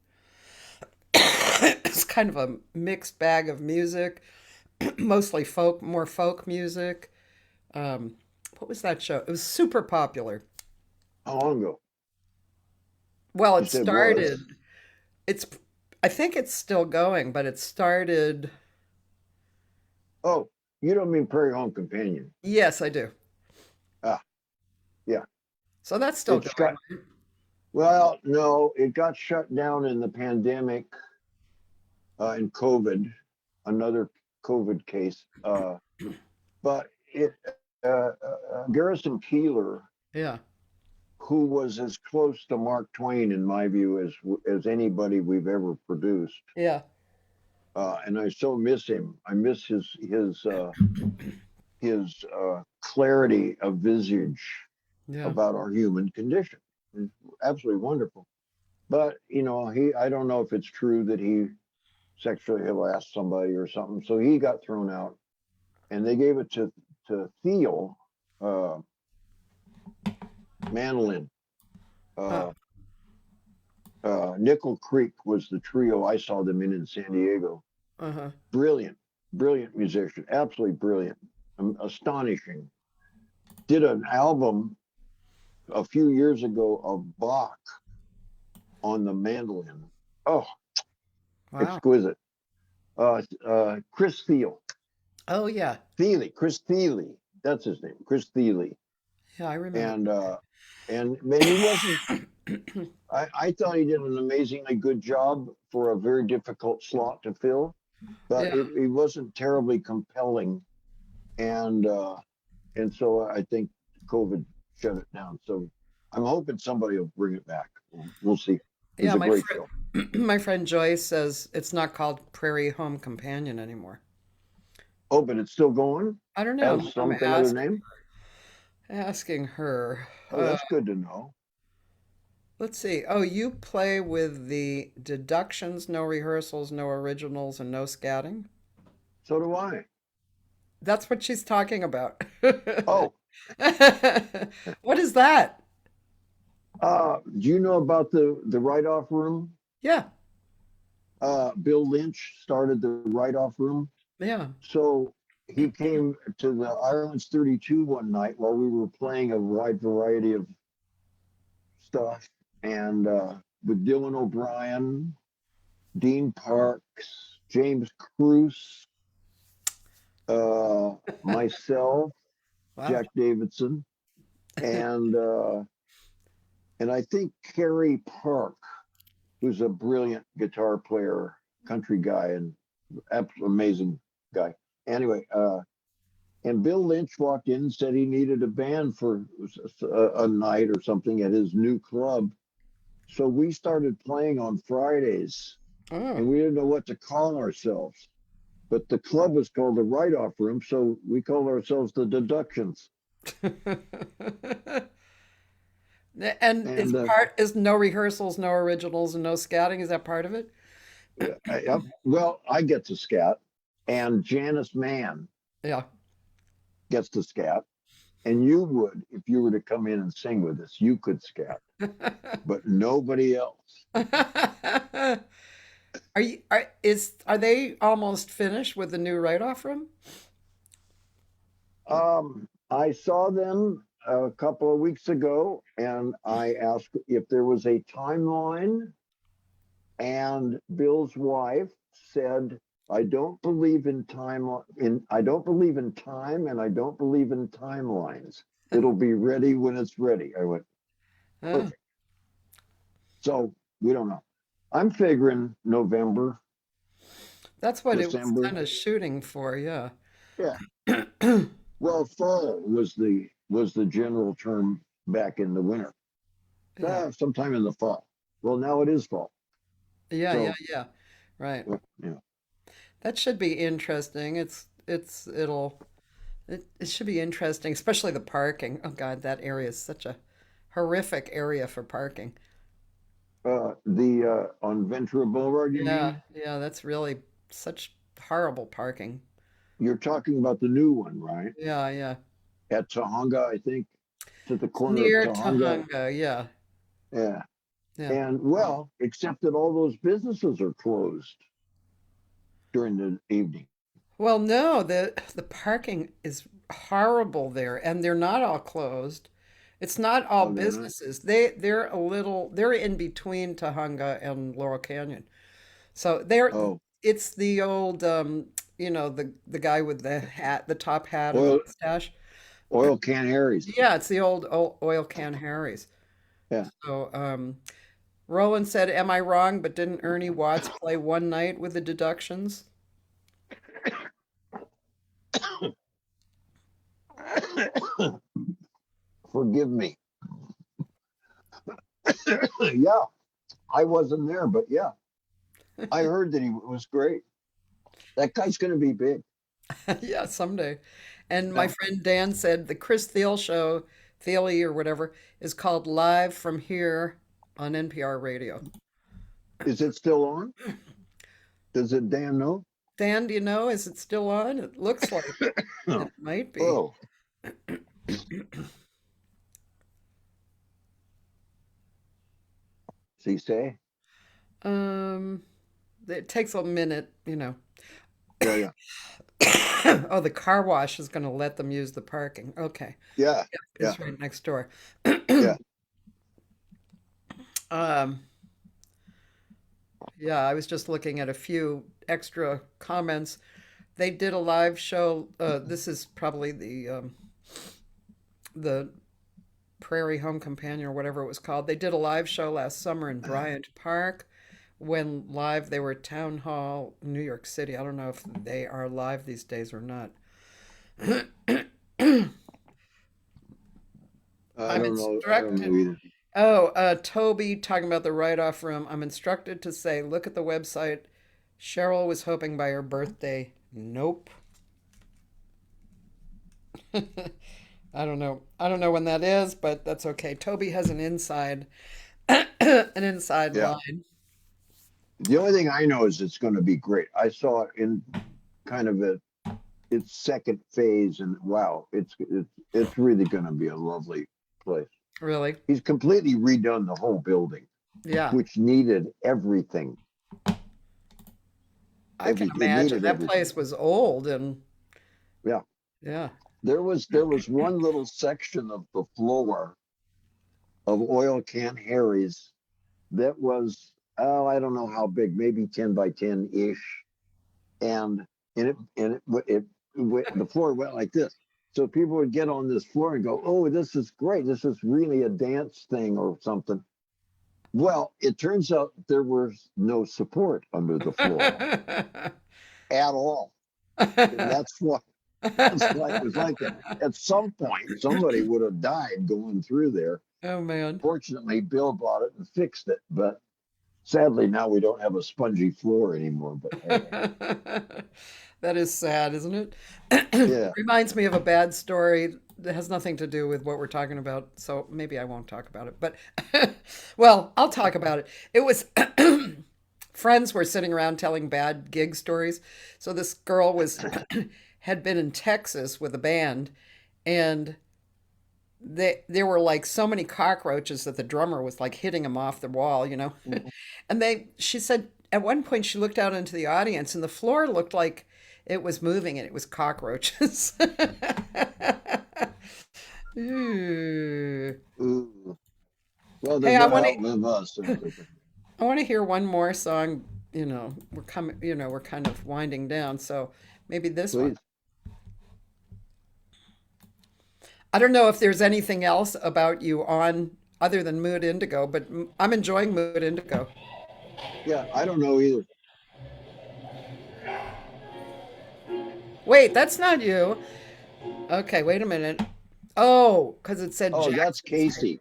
It's kind of a mixed bag of music, mostly folk, more folk music. Um, what was that show? It was super popular. How long ago? Well, You it said was. started, it's, I think it's still going, but it started, Oh, you don't mean Prairie Home Companion? yes, I do. Ah, yeah. So that's still It's going. got. Well, no, it got shut down in the pandemic, in COVID, another COVID case. But Garrison Keeler, Yeah. who was as close to Mark Twain in my view as anybody we've ever produced, Yeah. and I so miss him. I miss his clarity of visage Yeah. about our human condition. It's absolutely wonderful. But I don't know if it's true that he sexually harassed somebody or something. So he got thrown out, and they gave it to Theo uh, Mandolin. Huh. Uh, Nickel Creek was the trio I saw them in San Diego. Uh-huh. Brilliant, brilliant musician, absolutely brilliant, astonishing. Did an album a few years ago of Bach on the mandolin. Oh, Wow. exquisite. Chris Oh yeah. Chris Thiele, that's his name, Chris Thiele, Yeah, I remember. and man, he wasn't. I thought he did an amazingly good job for a very difficult slot to fill, but Yeah. it wasn't terribly compelling, and so I think COVID shut it down. So I'm hoping somebody will bring it back. We'll see. It was Yeah, a my great show. friend my friend Joyce says it's not called Prairie Home Companion anymore. Oh, but it's still going I don't know. as I'm some other name. asking her. Oh, that's good to know. Let's see. Oh, you play with the deductions, no rehearsals, no originals, and no scatting? So do I. That's what she's talking about. Oh, What is that? do you know about the write-off room? Yeah. Bill Lynch started the write-off room. Yeah. So he came to the Ireland's 32 one night while we were playing a wide variety of stuff, and with Dylan O'Brien, Dean Parks, James Cruz, myself, Wow. Jack Davidson, and I think Kerry Park, who's a brilliant guitar player, country guy, and amazing guy. Anyway, and Bill Lynch walked in and said he needed a band for a night or something at his new club. So we started playing on Fridays, Oh. and we didn't know what to call ourselves. But the club was called the Write-Off Room, so we called ourselves the Deductions. And And is no rehearsals, no originals, and no scatting? Is that part of it? well, I get to scat, and Janice Mann Yeah. gets to scat, and you would, if you were to come in and sing with us, you could scat, but nobody else. Are they almost finished with the new write-off room? I saw them a couple of weeks ago, and I asked if there was a timeline, and Bill's wife said, "I don't believe in time. I don't believe in time, and I don't believe in timelines. It'll be ready when it's ready." I went, Uh, perfect. So we don't know. I'm figuring November, That's what it was December. kind of shooting for, yeah. Yeah. Well, fall was the general term back in the winter. Yeah. Sometime in the fall. Well, now it is fall. Yeah, yeah, So, yeah. Right. yeah. That should be interesting. It should be interesting, especially the parking. Oh God, that area is such a horrific area for parking. The on Ventura Boulevard, you Yeah, mean? yeah, that's really such horrible parking. You're talking about the new one, right? Yeah, yeah. At Tahonga, I think. It's at the It's corner of near Tahonga. Tahunga, yeah. Yeah. Yeah. And well, except that all those businesses are closed during the evening. Well, no, the parking is horrible there, and they're not all closed. It's not all Oh, they're not. businesses. They're in between Tahunga and Laurel Canyon. So Oh, it's the old the guy with the hat, the top hat and the oil mustache. can Harry's. Yeah, it's the old oil can Harry's. Yeah. So Roland said, "Am I wrong? But didn't Ernie Watts play one night with the deductions?" Forgive me. Yeah, I wasn't there, but yeah, I heard that he was great. That guy's going to be big. Yeah, someday. And my Yeah. friend Dan said the Chris Thiel show, Thiele or whatever, is called Live from Here on NPR radio. Is it still on? Does it Dan know? Dan, do you know, is it still on? It looks like it might be. Oh, does he say? Um, it takes a minute, you know. Yeah, yeah, Oh, the car wash is going to let them use the parking. Okay. yeah, yeah, It's right next door. yeah. Um, yeah, I was just looking at a few extra comments. They did a live show. This is probably the Prairie Home Companion or whatever it was called. They did a live show last summer in Bryant Park. When live, they were at Town Hall, New York City. I don't know if they are live these days or not. I I'm don't know. I don't instructed. know either. Oh, Toby talking about the write-off room. I'm instructed to say, look at the website. Cheryl was hoping by her birthday. Nope. I don't know. I don't know when that is, but that's okay. Toby has an inside an inside Yeah. line. The only thing I know is it's going to be great. I saw it in kind of its second phase, and wow, it's really going to be a lovely place. Really. He's completely redone the whole building, Yeah. which needed everything. I can It imagine needed that everything. place was old and Yeah. yeah. There was one little section of the floor of oil can Harry's that was, oh, I don't know how big, maybe 10 by 10 ish, and the floor went like this. So people would get on this floor and go, "Oh, this is great. This is really a dance thing or something." Well, it turns out there was no support under the floor at all, and that's why it was like that. At some point, somebody would have died going through there. Oh man. Fortunately, Bill bought it and fixed it, but sadly now we don't have a spongy floor anymore. But hey, That is sad, isn't it? yeah, Reminds me of a bad story that has nothing to do with what we're talking about, so maybe I won't talk about it. But well, I'll talk about it. It was friends were sitting around telling bad gig stories. So this girl was had been in Texas with a band and there were like so many cockroaches that the drummer was like hitting them off the wall, you know. And she said at one point she looked out into the audience and the floor looked like it was moving and it was cockroaches. Ooh. ooh. Well, they're Hey, going to outlive us. I want to hear one more song. You know, we're kind of winding down, so maybe this one. Please. I don't know if there's anything else about you on other than Mood Indigo, but I'm enjoying Mood Indigo. Yeah, I don't know either. Wait, that's not you. Okay, wait a minute. Oh, because it said Oh, that's Jackson Street. Casey.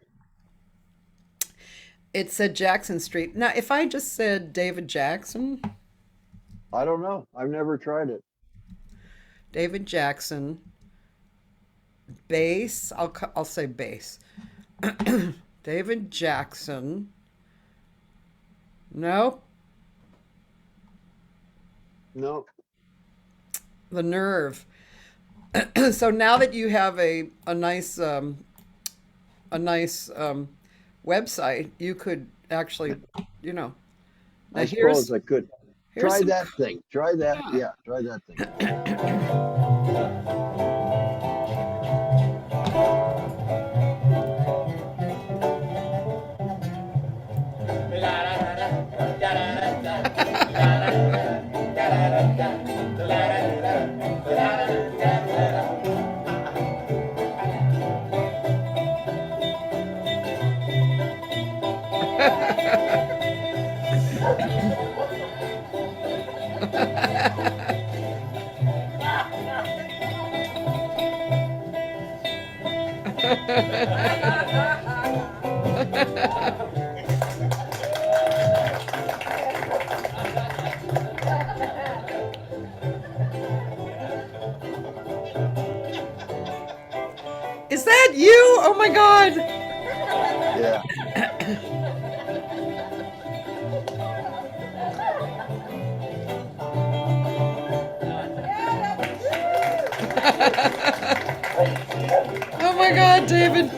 It said Jackson Street. Now, if I just said David Jackson, I don't know. I've never tried it. David Jackson, bass. I'll say bass. David Jackson. No, No. the nerve. So now that you have a nice website, you could actually, you know. Now I suppose I could. here's Try some. that thing. Try that. Yeah. Yeah, try that thing. Is that you? Oh my God. Yeah. Oh my God, David.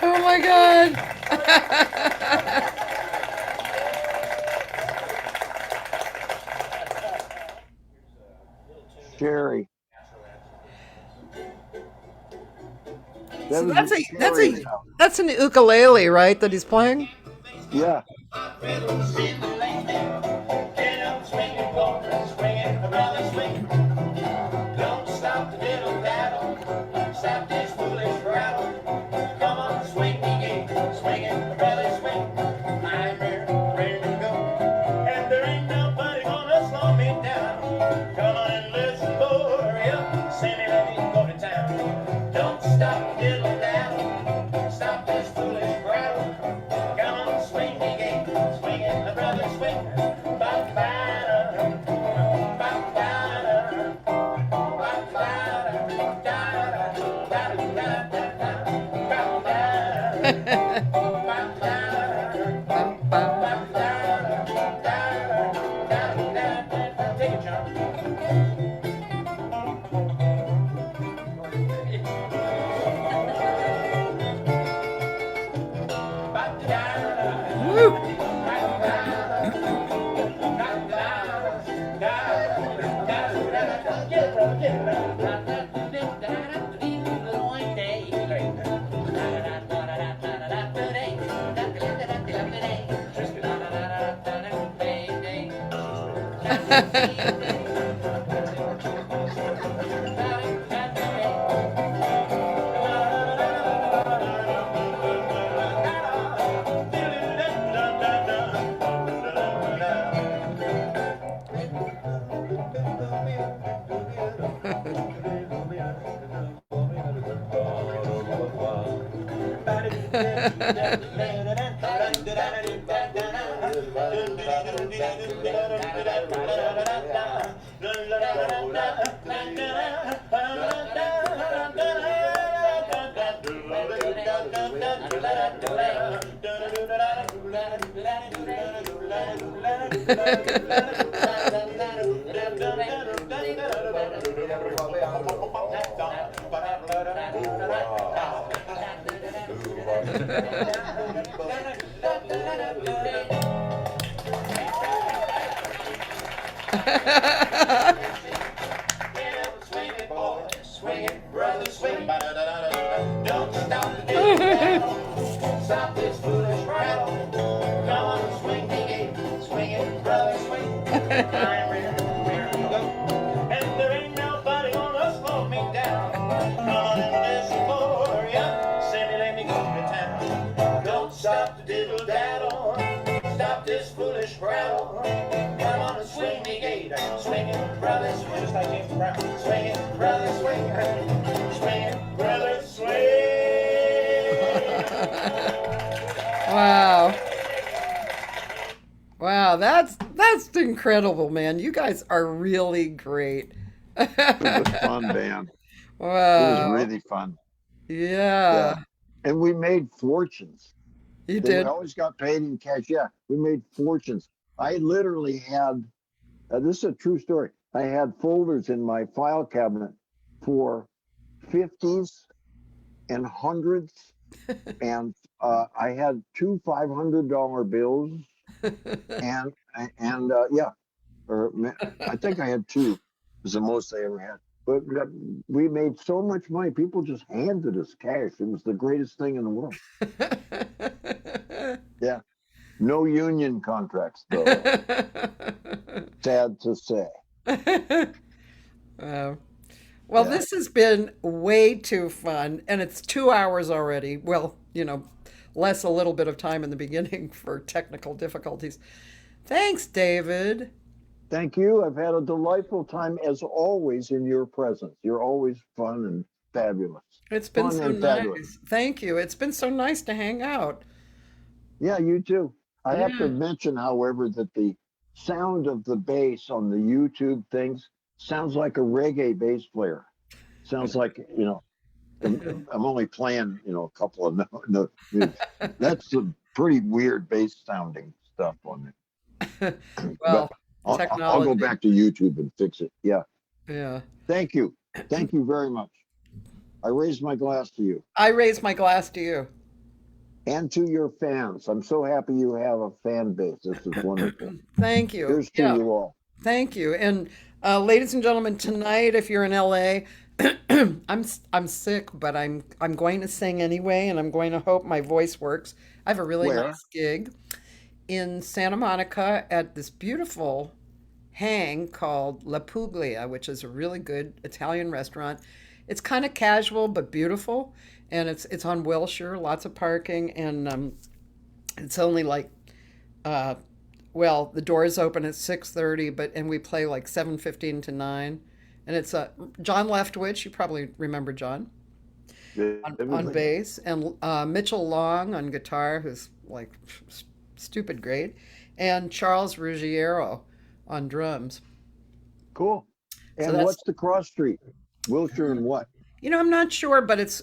Oh my God. Sherry. That So was that's a a that's Sherry a sound. that's an ukulele, right? That he's playing. Yeah. Woo. Swing it, boy, swing it, brother, swing. Don't stop the diddle daddle. Stop this foolish rattle. Come on, swing me gate, swing it, brother, swing. I'm ready to go, and there ain't nobody gonna slow me down. Come on and listen for ya. Sammy, let me go to town. Don't stop the diddle daddle. Stop this foolish rattle. Come on and swing me gate, swing it, brother, swing. Just like James Brown. Swing it, brother, swing. Swing it, brother, swing. Wow. Wow, that's incredible, man. You guys are really great. It was fun, man. It was Wow. really fun. Yeah, Yeah. And we made fortunes. you They did. always got paid in cash. Yeah, we made fortunes. I literally had, this is a true story. I had folders in my file cabinet for 50s and hundreds. And I had two $500 bills and, yeah, or I think I had two. It was the most I ever had. But we made so much money. People just handed us cash. It was the greatest thing in the world. Yeah. No union contracts, though. Sad to say. Wow. Well, Yeah. this has been way too fun, and it's 2 hours already. Well, less a little bit of time in the beginning for technical difficulties. Thanks, David. Thank you. I've had a delightful time, as always, in your presence. You're always fun and fabulous. It's been Fun so and fabulous. nice. Thank you. It's been so nice to hang out. Yeah, you too. I have to Yeah. mention, however, that the sound of the bass on the YouTube things sounds like a reggae bass player. Sounds like, I'm only playing, a couple of no, that's some pretty weird bass sounding stuff on it. But Well, I'll go technology. back to YouTube and fix it. Yeah. Yeah. Thank you. Thank you very much. I raise my glass to you I raise my glass to you. and to your fans. I'm so happy you have a fan base. This is wonderful. Thank you. Here's to Yeah. you all. Thank you. And ladies and gentlemen, tonight, if you're in LA, I'm sick, but I'm going to sing anyway, and I'm going to hope my voice works. I have a really Where? nice gig in Santa Monica at this beautiful hang called La Puglia, which is a really good Italian restaurant. It's kind of casual but beautiful, and it's on Wilshire, lots of parking, and it's only like uh, well, the doors open at 6:30, and we play like 7:15 to 9. And it's John Leftwich, you probably remember John, on Vividly. bass, and Mitchell Long on guitar, who's like stupid great, and Charles Ruggiero on drums. Cool. So And what's the cross street? Wilshire and what? I'm not sure, but it's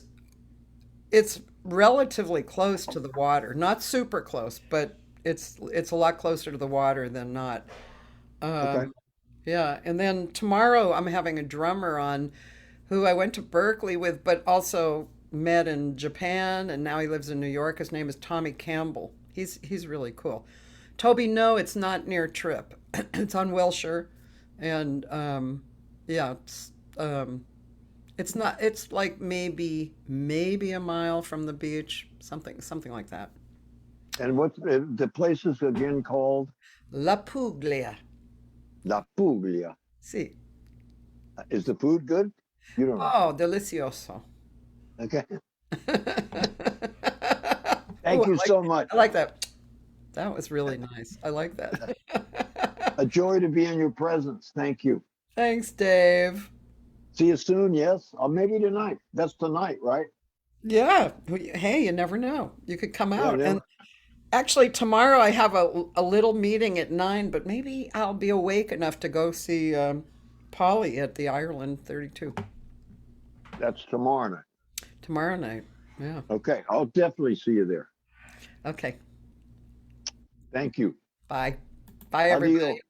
relatively close to the water. Not super close, but it's a lot closer to the water than not. Okay. Um, yeah, and then tomorrow I'm having a drummer on who I went to Berkeley with, but also met in Japan, and now he lives in New York. His name is Tommy Campbell. He's really cool. Toby, no, it's not near Trip. It's on Wilshire, and yeah, it's not. It's like maybe a mile from the beach, something like that. And what's the place is again called? La Puglia. La Puglia. See. Is the food good? You don't know. Oh, delicioso. Okay. Oh, Thank you so much. I like that. That was really nice. I like that. A joy to be in your presence. Thank you. Thanks, Dave. See you soon. Yes. Maybe tonight. That's tonight, right? Yeah. Hey, you never know. You could come Yeah. out. And Never. actually, tomorrow I have a little meeting at 9, but maybe I'll be awake enough to go see Polly at the Ireland 32 That's tomorrow night. tomorrow night. Yeah. Okay. I'll definitely see you there. Okay. Thank you. Bye. Bye, Adios. everybody.